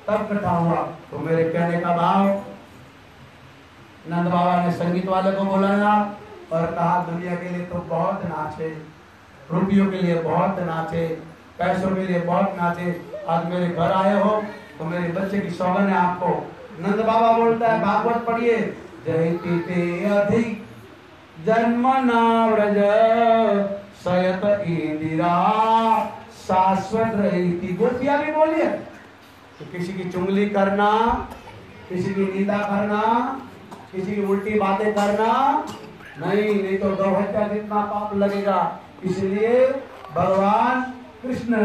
तब कथा हुआ। तो मेरे कहने का भाव, नंद बाबा ने संगीत वाले को बुलाया और कहा दुनिया के लिए तो बहुत नाचे, रुपयों के लिए बहुत नाचे, पैसों के लिए बहुत नाचे, आज मेरे घर आए हो तो मेरे बच्चे की सौगंध है आपको। नंद बाबा बोलता है, भागवत पढ़िए, जयति ते अधिक जन्म नाव्रज सयत इंदिरा शाश्वत रही। गोपिया भी बोली है तो किसी की चुंगली करना, किसी की निंदा करना, किसी की उल्टी बातें करना नहीं तो गौ हत्या जितना पाप लगेगा। इसलिए भगवान कृष्ण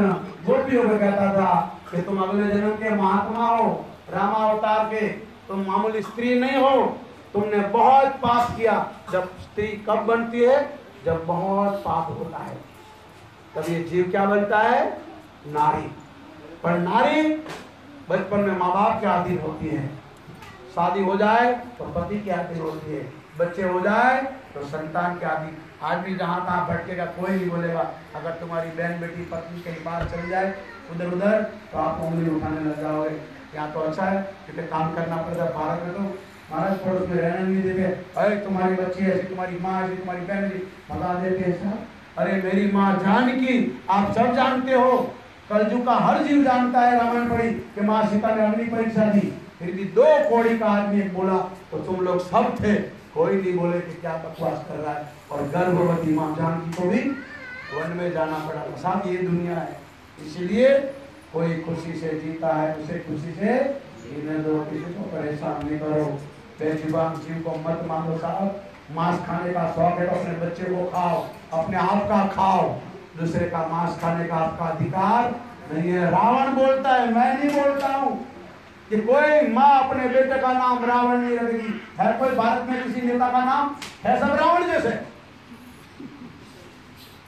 गोपियों को कहता था कि तुम अगले जन्म के महात्मा हो, रामावतार के, तुम मामूली स्त्री नहीं हो, तुमने बहुत पाप किया। जब स्त्री कब बनती है? जब बहुत पाप होता है, तब ये जीव क्या बनता है? नारी। पर नारी बचपन में माँ बाप के अधीन होती है, शादी हो जाए तो पति के अधीन होती है, बच्चे हो जाए तो संतान के अधीन। आदमी जहाँ तहाँ भटकेगा, कोई नहीं बोलेगा। अगर तुम्हारी बहन बेटी पत्नी कहीं बाहर चली जाए उधर उधर तो आप उंगली उठाने लग जाओगे। यहाँ तो अच्छा है क्योंकि काम करना पड़ता है। भारत में तो महाराज पड़ोस में रहने नहीं देते, अरे तुम्हारी बच्ची ऐसी, तुम्हारी माँ ऐसी, तुम्हारी बहन ऐसी, भगा देते हैं। अरे मेरी माँ जानकी, आप सब जानते हो, कलयुग का हर जीव जानता है, रामायण पढ़ी कि माँ सीता ने अग्नि परीक्षा दी, फिर भी 2 कौड़ी का आदमी एक बोला तो तुम लोग सब थे, कोई नहीं बोले कि क्या बकवास कर रहा है। और गर्भवती माँ जानकी को भी वन में जाना पड़ा। साथ ये दुनिया है, इसलिए कोई खुशी से जीता है उसे खुशी से जीने दो, किसी को परेशान नहीं करो। बेजुबान जीव को मत मानो साहब। मांस खाने का शौक है तो अपने बच्चे को खाओ, अपने आप का खाओ, दूसरे का मांस खाने का आपका अधिकार नहीं है। रावण बोलता है, मैं नहीं बोलता हूँ कि कोई माँ अपने बेटे का नाम रावण नहीं रखेगी। है कोई भारत में किसी नेता का नाम है? सब रावण जैसे,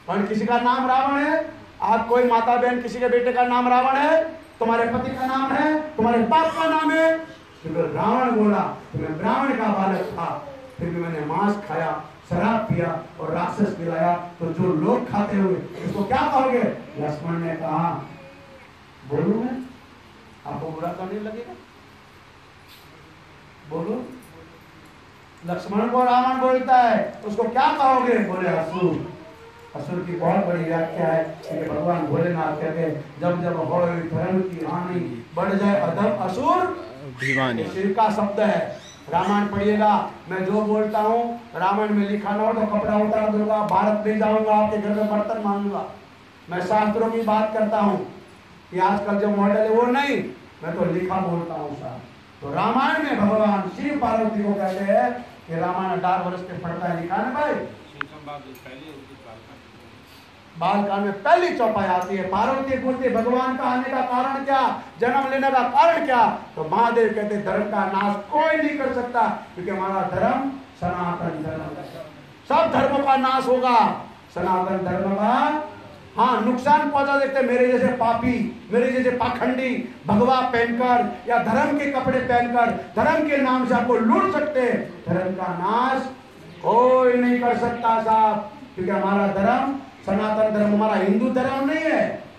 और किसी का नाम रावण है? आज कोई माता बहन किसी के बेटे का नाम रावण है? तुम्हारे पति का नाम है? तुम्हारे बाप का नाम है? क्योंकि रावण बोला तो मैं ब्राह्मण का बालक था, फिर भी मैंने मांस खाया, शराब पिया और राक्षस पिलाया, तो जो लोग खाते हुए उसको क्या कहोगे? लक्ष्मण ने कहा, बोलू मैं, आपको बुरा तो नहीं लगेगा? बोलो। लक्ष्मण को रावण बोलता है, उसको क्या कहोगे? बोले असुर। असुर की बहुत बड़ी व्याख्या है कि भगवान भोलेनाथ कहते हैं, जब जब हो धर्म की हानि बढ़ जाए अधम असुर भिवानी, शिव का शब्द है। रामायण पढ़िएगा, मैं जो बोलता हूँ रामायण में लिखा ना हो तो कपड़ा उतार दूंगा, भारत ले जाऊंगा, आपके घर में बर्तन मांगूंगा। मैं शास्त्रों की बात करता हूँ कि आजकल जो मॉडल है वो नहीं, मैं तो लिखा बोलता हूँ साहब। तो रामायण में भगवान शिव पार्वती को कहते हैं कि रामायण 18 वर्ष के पढ़ता है, लिखा ना भाई। बालकाल में पहली चौपाई आती है। पार्वती पूछती भगवान का आने का कारण क्या, जन्म लेने का कारण क्या? तो महादेव कहते धर्म का नाश कोई नहीं कर सकता, क्योंकि हमारा धर्म सनातन धर्म है। सब धर्मों का नाश होगा, सनातन धर्म का हाँ नुकसान पहुंचा सकते। मेरे जैसे पापी, मेरे जैसे पाखंडी भगवा पहनकर या धर्म के कपड़े पहनकर धर्म के नाम से आपको लूट सकते, धर्म का नाश कोई नहीं कर सकता साहब, क्योंकि हमारा धर्म सनातन धर्म, हमारा हिंदू धर्म नहीं है।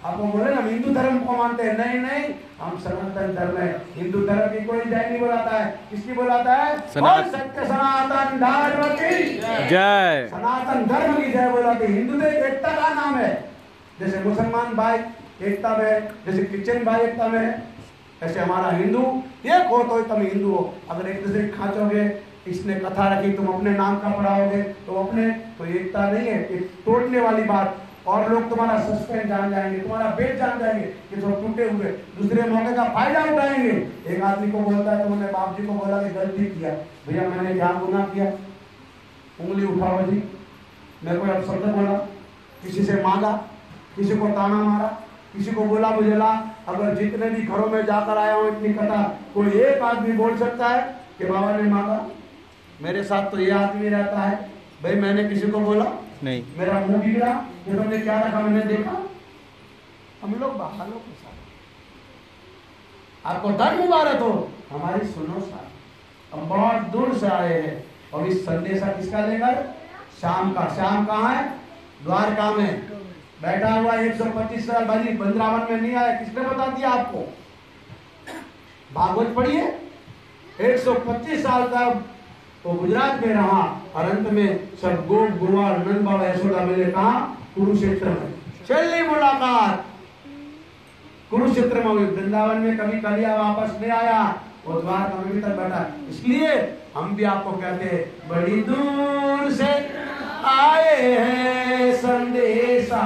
आपको बोले ना हिंदू धर्म को मानते हैं, नहीं नहीं, हम सनातन धर्म है। हिंदू धर्म की कोई जय नहीं बोलाता है, किसकी बोलाता है? सत्य सनातन धर्म की जय, सनातन धर्म की जय बोलाते। हिंदू तो एकता का नाम है, जैसे मुसलमान भाई एकता में, जैसे क्रिश्चियन भाई एकता में है, ऐसे हमारा हिंदू एक हो तो तुम हिंदू हो। अगर एक दूसरे खाचोगे, इसने कथा रखी तुम अपने नाम का पढ़ाओगे तो अपने, तो एकता नहीं है, एक तोड़ने वाली बात। और लोग तुम्हारा सस्पेंस जान जाएंगे, तुम्हारा बेट जान जाएंगे कि तुम टूटे हुए, दूसरे मौके का फायदा उठाएंगे। एक आदमी को बोलता है, तुमने बाप जी को बोला कि गलती किया, भैया मैंने क्या गुनाह किया, उंगली उठाओ जी। मैं कोई अपशब्द बोला, किसी से मांगा, किसी को ताना मारा, किसी को बोला मुझे ला। अगर जितने भी घरों में जाकर आया हूँ इतनी कथा, कोई एक आदमी बोल सकता है कि बाबा ने मांगा? मेरे साथ तो ये आदमी रहता है, भाई मैंने किसी को बोला नहीं, मेरा मुंह बिगड़ा, ये तुमने क्या रखा मैंने देखा। हम लोग बाहर लोग के साथ आपको धन मुबारक हो। हमारी सुनो साहब, हम बहुत दूर से आए हैं और इस संदेशा किसका लेकर? श्याम का। श्याम कहाँ है? द्वारका में बैठा हुआ 125 साल बनी वृंदावन में नहीं आया। किसने बता दिया आपको? भागवत पढ़िए। 125 साल तक वो गुजरात में रहा और अंत में सब गोप गोवाल नंद बाबा यशोदा मिले कहा? कुरुक्षेत्र में। चली मुलाकात कुरुक्षेत्र में हुई। वृंदावन में कभी कलिया वापस नहीं आया, वो द्वारका में तक बैठा। इसलिए हम भी आपको कहते हैं, बड़ी दूर से आए हैं संदेशा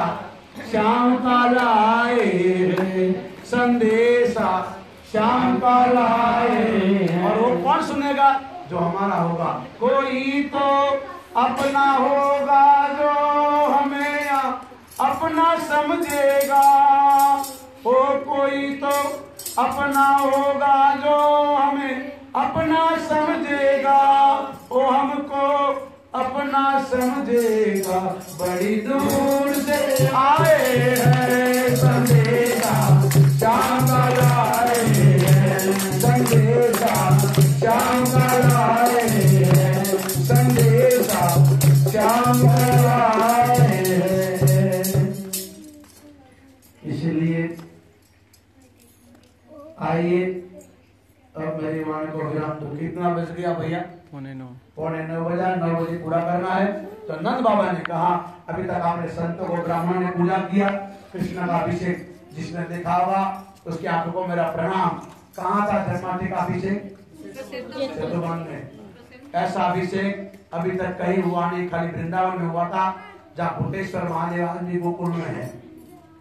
श्याम का लाए हैं, संदेशा श्याम का लाए। और वो कौन सुनेगा? जो हमारा होगा। कोई तो अपना होगा जो हमें अपना समझेगा, ओ कोई तो अपना होगा जो हमें अपना समझेगा, ओ हमको अपना समझेगा। बड़ी दूर से आए हैं संदेशा श्याम का लाए हैं, संदेशा श्याम का लाए हैं, संदेशा श्याम का लाए हैं। इसलिए आइए अब मेरी मां को विराम दो। कितना बज गया भैया? 8:45 बजा। 9 बजे पूरा करना है। तो नंद बाबा ने कहा, अभी तक आपने संतों को ब्राह्मण ने पूजा किया, कृष्ण का अभिषेक जिसने देखा होगा उसकी आंखों को मेरा प्रणाम। कहाँ था जन्माष्टमी का अभिषेक? सेतुवन में। ऐसा अभिषेक अभी तक कहीं हुआ नहीं, खाली वृंदावन में हुआ था, जहाँ भूतेश्वर महादेव आदमी गोकुल में है।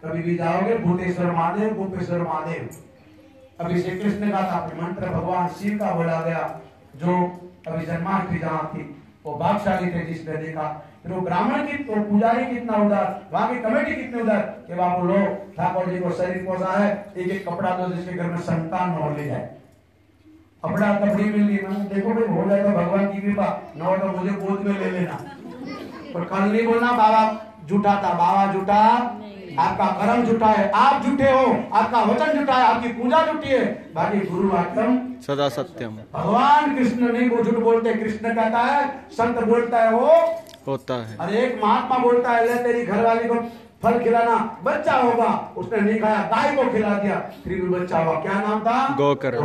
कभी भी जाओगे भूतेश्वर महादेव, गोपेश्वर महादेव। अभी श्री कृष्ण का था मंत्र भगवान शिव का बोला गया, जो अभी जन्माष्टमी जहाँ थी वो भागशाली थे जिसने देखा। फिर वो ब्राह्मण की तो पुजारी कितना उदार, वहां की कमेटी कितनी उदार कि बाबू लो ठाकुर जी को शरीर पोसा है, एक एक कपड़ा दो जिसके घर में संतान न हो ले जाए। कपड़ा कपड़ी मिल गई, मैंने देखो भाई हो जाए तो भगवान की कृपा, न हो तो मुझे गोद में ले लेना। पर कल नहीं बोलना बाबा झूठा था, बाबा झूठा, आपका कर्म झूठा है, आप झूठे हो, आपका वचन झूठा है, आपकी पूजा झूठी है। बाकी गुरु वाक्यम सदा सत्यम। भगवान कृष्ण नहीं वो झूठ बोलते, कृष्ण कहता है, संत बोलता है वो होता है। अरे एक महात्मा बोलता है, ले तेरी घरवाली को फल खिलाना, बच्चा होगा, उसने नहीं खाया, गाय को खिला दिया, फिर भी बच्चा हुआ। क्या नाम था? गोकर्ण।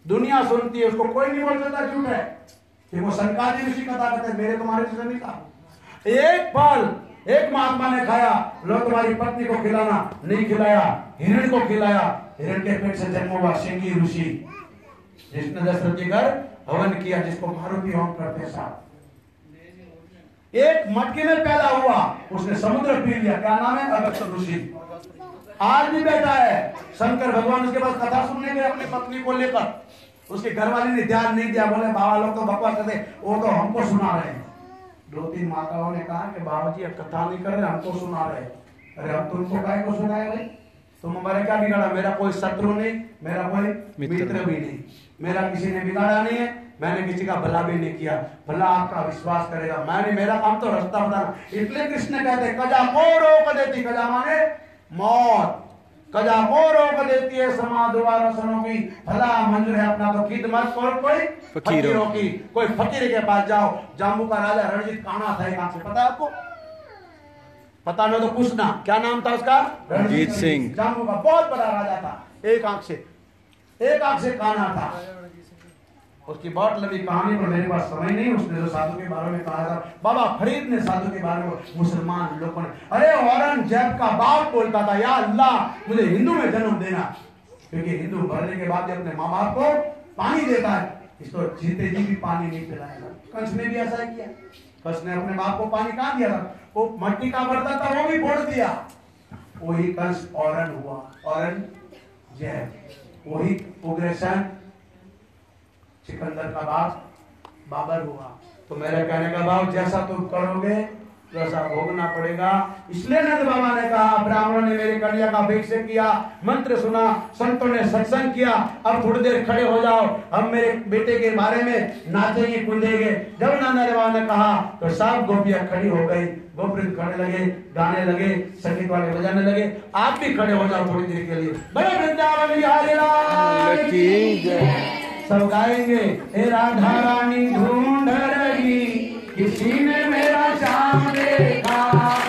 दुनिया सुनती है, उसको कोई नहीं बोल सकता झूठ है। वो सनकादि ऋषि कथा कहते हैं, मेरे तुम्हारे से नहीं कहा। एक फल एक महात्मा ने खाया, लो तुम्हारी पत्नी को खिलाना, नहीं खिलाया, हिरण को खिलाया, हिरण के पेट से जन्म हुआ श्रृंगी ऋषि, जिसने दशरथ के घर हवन किया, जिसको मारुति होम करते साथ। एक मटके में पैदा हुआ, उसने समुद्र पी लिया। क्या नाम है? अगस्त्य ऋषि। आज भी बैठा है शंकर भगवान उसके पास कथा सुनने गए अपनी पत्नी को लेकर, उसके घरवाली ने ध्यान नहीं दिया, बोले बाबा लोग तो बकवास करते, वो तो हमको सुना रहे हैं। 2-3 माताओं ने कहा कि बाबा जी अब कथा नहीं कर रहे, हमको सुना रहे। अरे हम तुमको काय को सुनाए भाई? तुम हमारे क्या बिगाड़ा? मेरा कोई शत्रु नहीं, मेरा कोई मित्र भी नहीं, मेरा किसी ने बिगाड़ा नहीं है, मैंने किसी का भला भी नहीं किया। भला आपका विश्वास करेगा, मैंने मेरा काम तो रास्ता बताना। इसलिए कृष्ण कहते कजा को रोक देती, कजा माने मौत, कजा को रोक देती है समाधुआ रसनों की, भला मंजूर है अपना तो खिदमत करो कोई फकीरों की। कोई फकीर के पास जाओ, जाम्बू का राजा रणजीत काना था एक आंख से, पता है आपको? पता नहीं तो पूछना, क्या नाम था उसका? रणजीत सिंह। जाम्बू का बहुत बड़ा राजा था, एक आंख से काना था। उसकी बहुत लंबी कहानी पर मेरे पास समय नहीं। उसने जो साधु के बारे में कहा था, बाबा फरीद ने साधु के बारे में मुसलमान लोगों ने, अरे औरंगजेब का बाप बोलता था, या अल्लाह मुझे हिंदू में जन्म देना, क्योंकि हिंदू मरने के बाद अपने माँ बाप को पानी देता है, इसको जीते जी भी पानी नहीं पिलाएगा। कंस ने भी ऐसा किया, कंस ने अपने बाप को पानी कहाँ दिया था? वो मट्टी का बर्तन था, वो भी फोड़ दिया। वही कंस औरंग हुआ, औरंगजेब। वही उग्रसेन सिकंदर का बाप बाबर हुआ। तो मेरे कहने का भाव, जैसा तुम करोगे तो ऐसा भोगना पड़ेगा। इसलिए नंद बाबा ने कहा, ब्राह्मणों ने मेरे कन्या का अभिषेक किया, मंत्र सुना, संतों ने सत्संग किया, अब थोड़ी देर खड़े हो जाओ, हम मेरे बेटे के बारे में नाचेंगे कूदेंगे। जब नंद बाबा ने कहा तो सब गोपियां खड़ी हो गई, गोपवृंद खड़े लगे, गाने लगे, संगीत वाले बजाने लगे। आप भी खड़े हो जाओ थोड़ी देर के लिए। बड़े वृंदावन बिहारी लाल की जय। सब गाएंगे, हे राधा रानी ढूंढ रही, किसी ने मेरा श्याम देखा।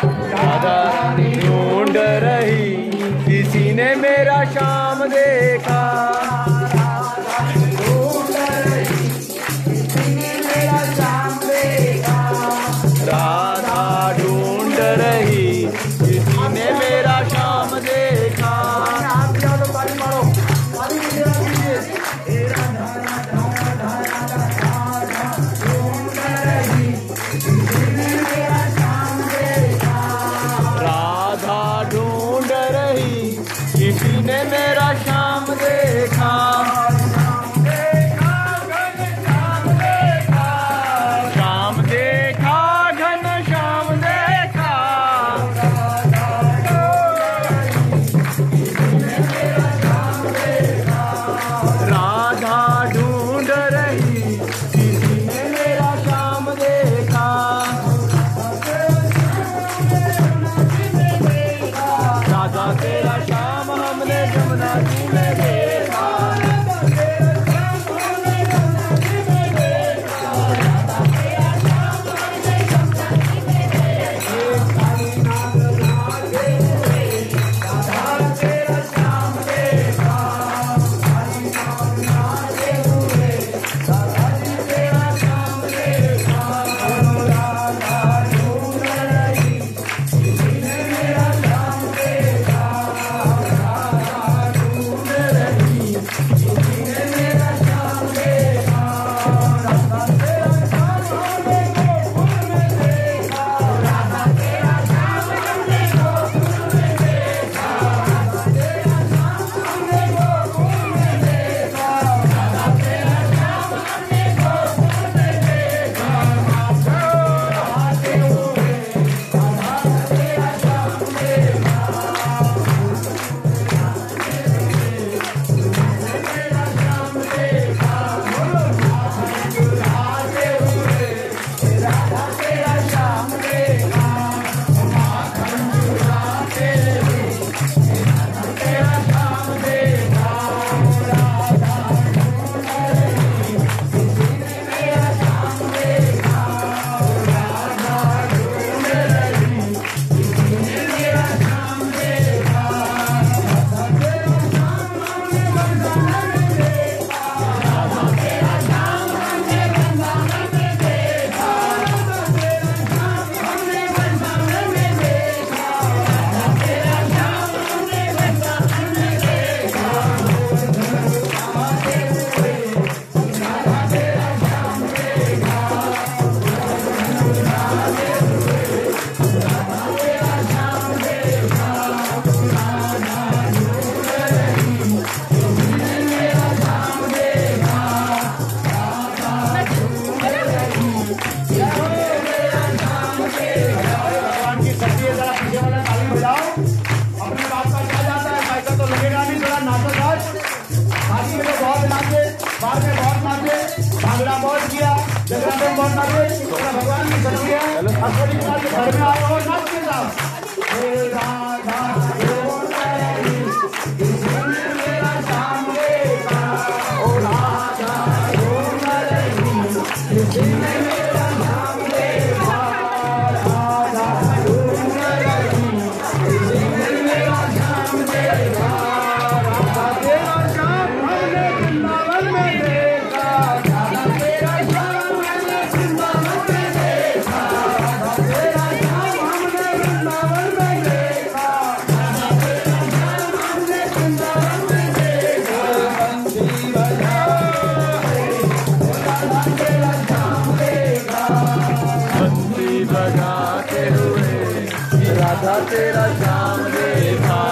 राधा रानी ढूंढ रही, किसी ने मेरा श्याम देखा। ढूंढ रही, किसी ने मेरा श्याम देखा। राधा ढूंढ रही, किसी ने मेरा श्याम देखा। आप जाओ तो पानी मारो, पानी कीजिए। हे राधा राधा राधा राधा राधा ढूंढ रही, किसी ने मेरा श्याम देखा। राधा ढूंढ रही, किसी ने मेरा श्याम देखा। श्याम देखा, घन श्याम देखा। राधा ढूंढ रही, किसी ने मेरा श्याम देखा। राधा तेरा श्याम हमने जमुना जी में देखा। भगवान की शक्ति है। अश्वनी कुमार के घर में आए हो, नाच के जाओ। हे राधा ढूंढ रही, किसी ने मेरा श्याम देखा। ओ राधा ढूंढ रही, किसी ने मेरा श्याम देखा। राधा ढूंढ रही, किसी ने मेरा श्याम देखा। राधा तेरा श्याम हमने वृंदावन में देखा। राधा तेरा श्याम हमने वृंदावन में देखा। राधा तेरा श्याम हमने वृंदावन में देखा। राधा तेरा श्याम हमने वृंदावन में देखा। बंसी बजाते हुए राधा तेरा श्याम देखा।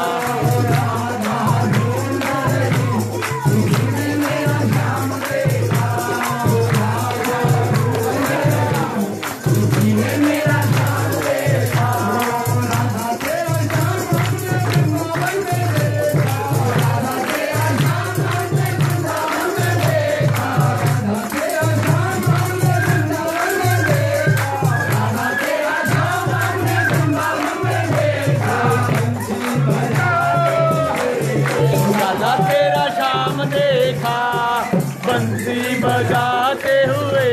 बजाते हुए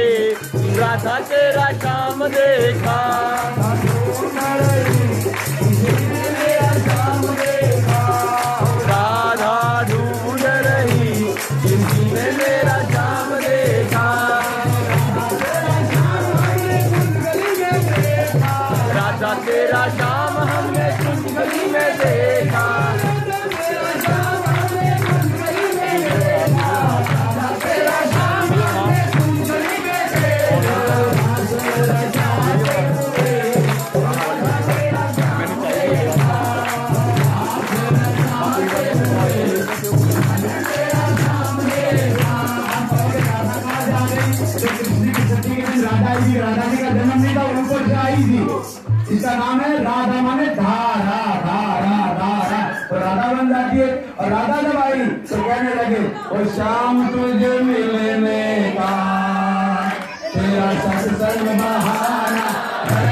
राधा तेरा श्याम देखा। राधा ढूंढ रही जिंदगी में मेरा श्याम देखा। राधा तेरा श्याम हमने कुंडली में देखा। राधा जी का जन्म नहीं था, उनको आई थी। इसका नाम है राधा, माने धारा, धारा धारा, तो राधा बन जाती है। और राधा जब आई तो कहने लगे ओ शाम तुझे मिलने का तेरा सत्संग बहाना है।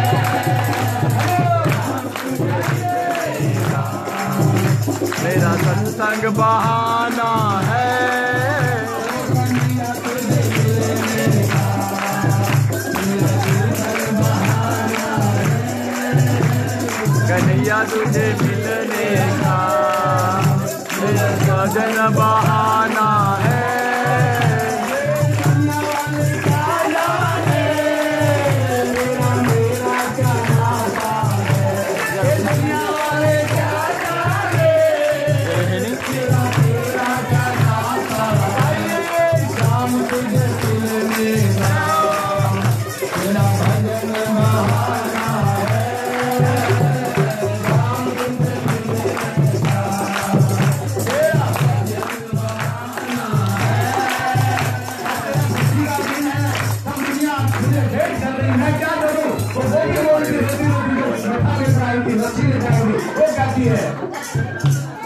मेरा सत्संग बहाना है। कन्हैया तुझे मिलने का मेरा सजन बहाना है।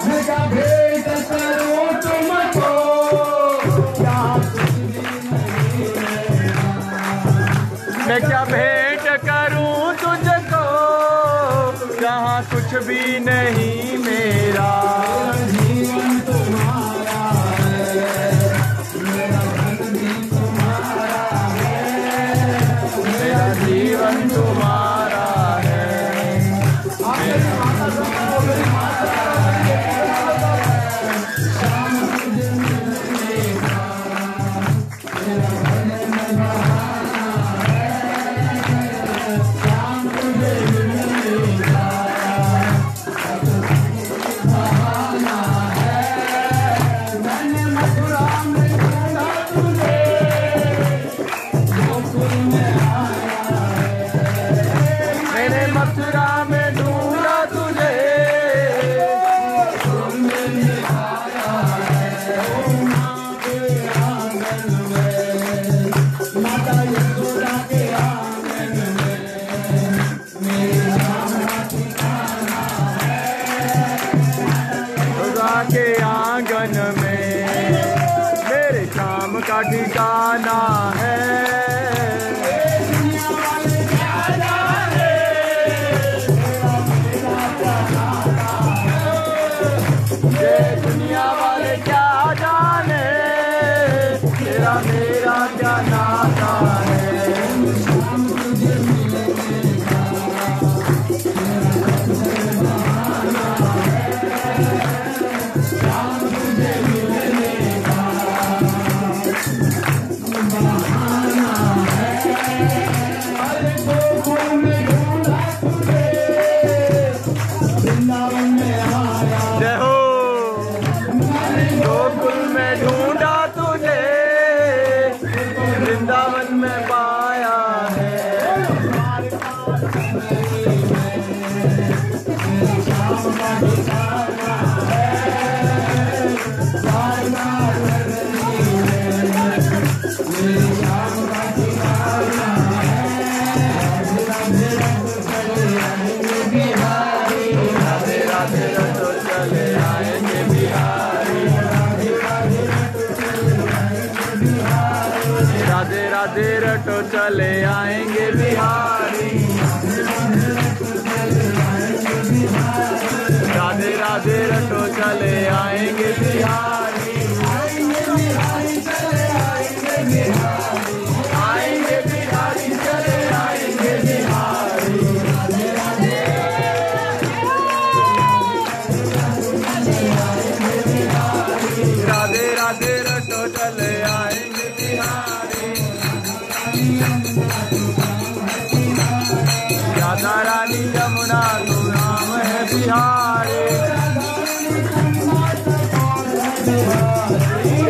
मैं क्या भेंट करूं तुमको, मैं क्या भेंट करूं तुझको, जहाँ कुछ भी नहीं मेरा। जीवन तुम्हारा है, मेरा धन भी तुम्हारा है, मेरा जीवन तुम्हारा है। मथुरा में ढूंढा तुझे, माता यशोदा के आंगन में मेरे राम का ठिकाना है। यशोदा के आंगन में मेरे श्याम का ठिकाना है। दुनिया वाले क्या जाने तेरा मेरा क्या नाता है। शाम तुझे मिलने का तेरा सत्संग बहाना है। शाम तुझे मिलने का बहाना है। अरे गोकुल में ढूंढा तुझे, वृंदावन में आया। जय हो। गोकुल में ढूंढा तुझे, वृंदावन में पाया है। शाम का ठिकाना है, मेरे शाम का ठिकाना है। राधे राधे तो चले आएंगे बिहारी, राधे राधे रटो चले आएंगे बिहारी। राधे राधे रटो चले आएंगे बिहारी। आएंगे बिहारी, चले आएंगे बिहारी। राधा रानी यमुना तो नाम है बिहारी।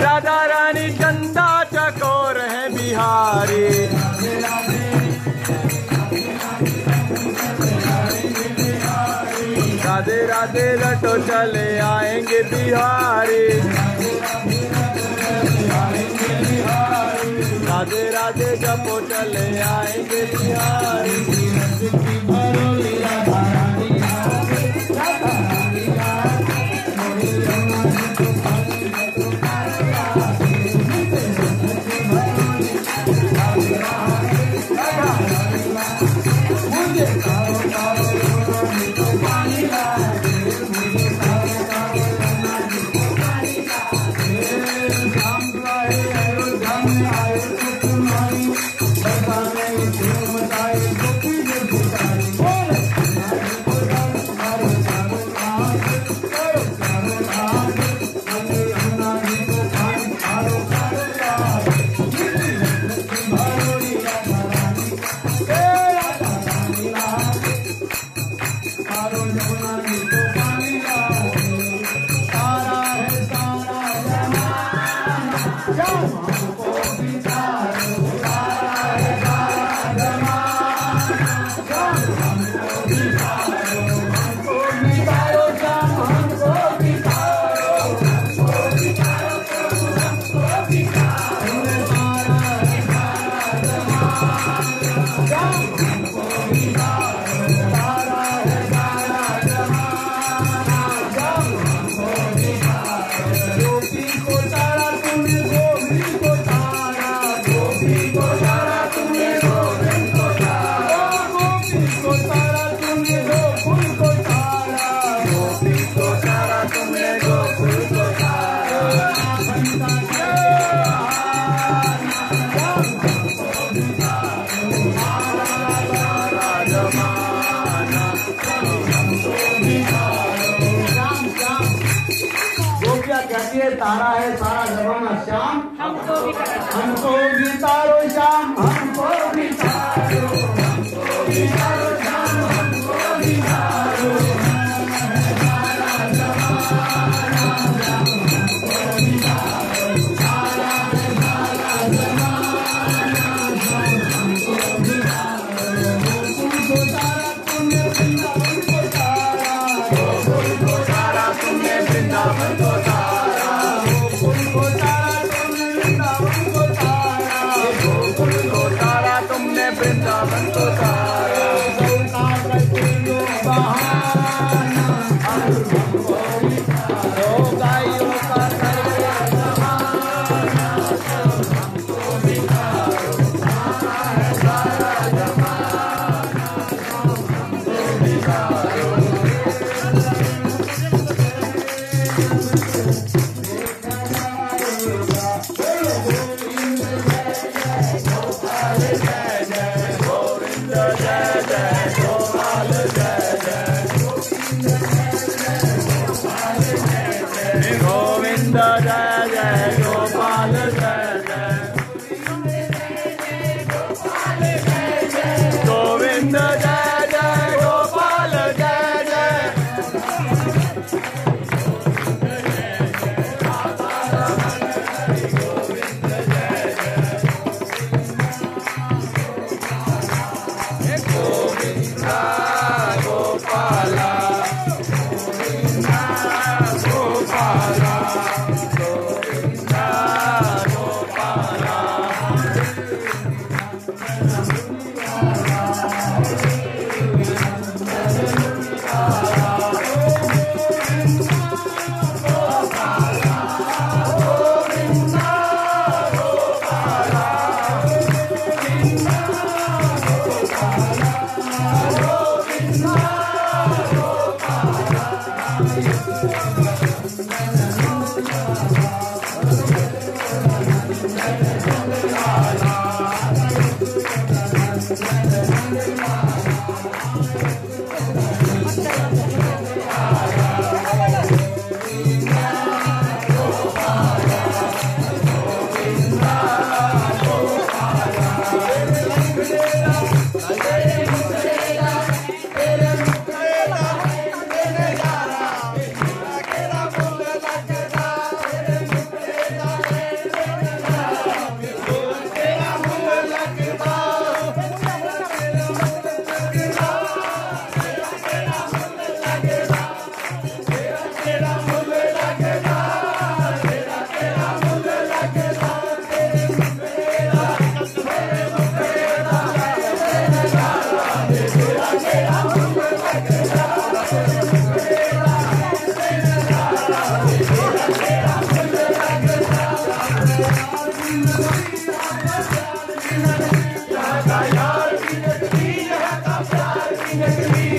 राधा रानी चंदा चकोर है बिहारी। राधे राधे रटो चले आएंगे बिहारी। राधे राधे जपो चले आएंगे बिहारी। तारा है सारा जमाना श्याम, हमको भी तारो श्याम, हमको भी तारो, हमको भी तारो श्याम, हमको भी तारो। सारा जमाना हमको भी तारो, सारा जमाना हमको भी तारो। तुमको तारा तुमने वृंदावन को तारा, तुमको तारा तुमने वृंदावन को तारा। वृंदावन को तारा यहाँ का यार की नगरी, यहाँ का प्यार की नगरी,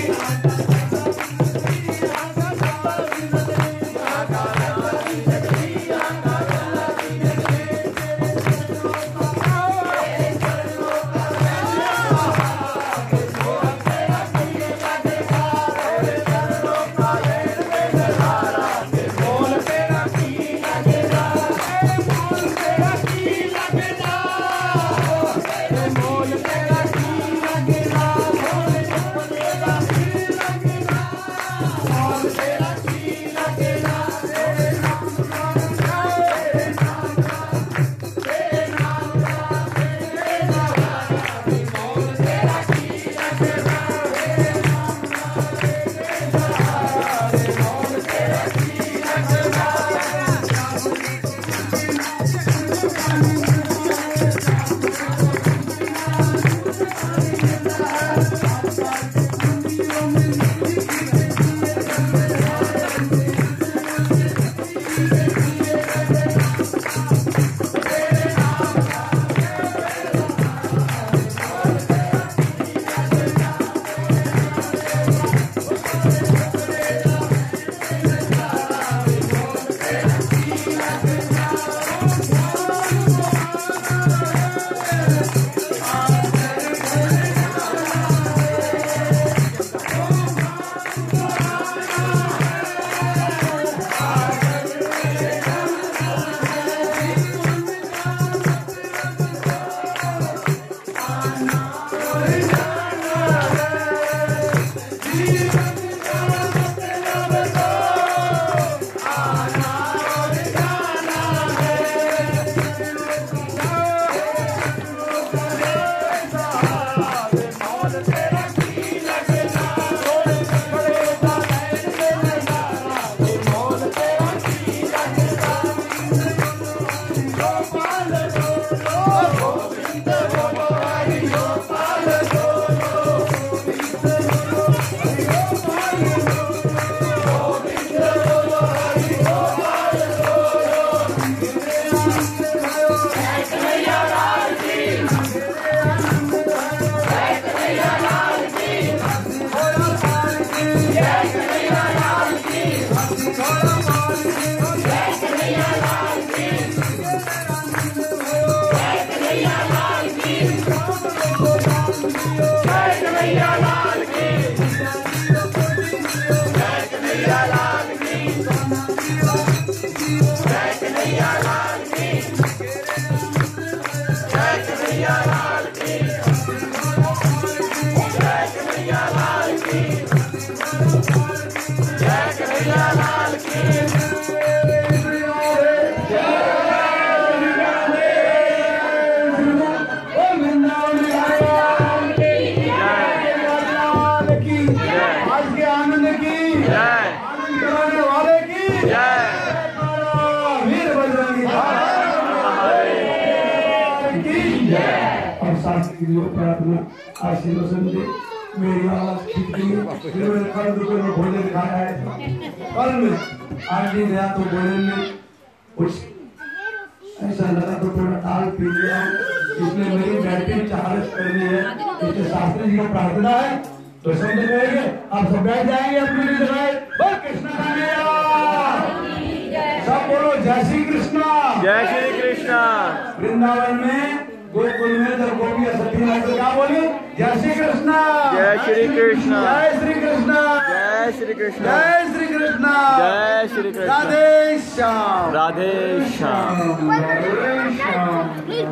आशीर्वाद दे। मेरी आवाज ठीक नहीं, फिर मैंने कल रुपये में भोजन खाया है, कल में आज नहीं गया तो भोजन में कुछ ऐसा लगा तो थोड़ा दाल पी लिया, इसलिए मेरी बैटिंग चार्ज करनी है। इसलिए शास्त्री जी को प्रार्थना है तो शब्द कहेंगे, आप सब बैठ जाएंगे अपनी जगह। बोल कृष्ण कन्हैया, सब बोलो जय श्री कृष्णा। जय श्री कृष्णा। वृंदावन में गोकुल में जब गोपियां सती नाच तो क्या बोली? जय श्री कृष्णा, जय श्री कृष्णा, जय श्री कृष्णा, जय श्री कृष्णा, जय श्री कृष्णा, जय श्री कृष्णा। राधे श्याम, राधे श्याम। राधे श्याम।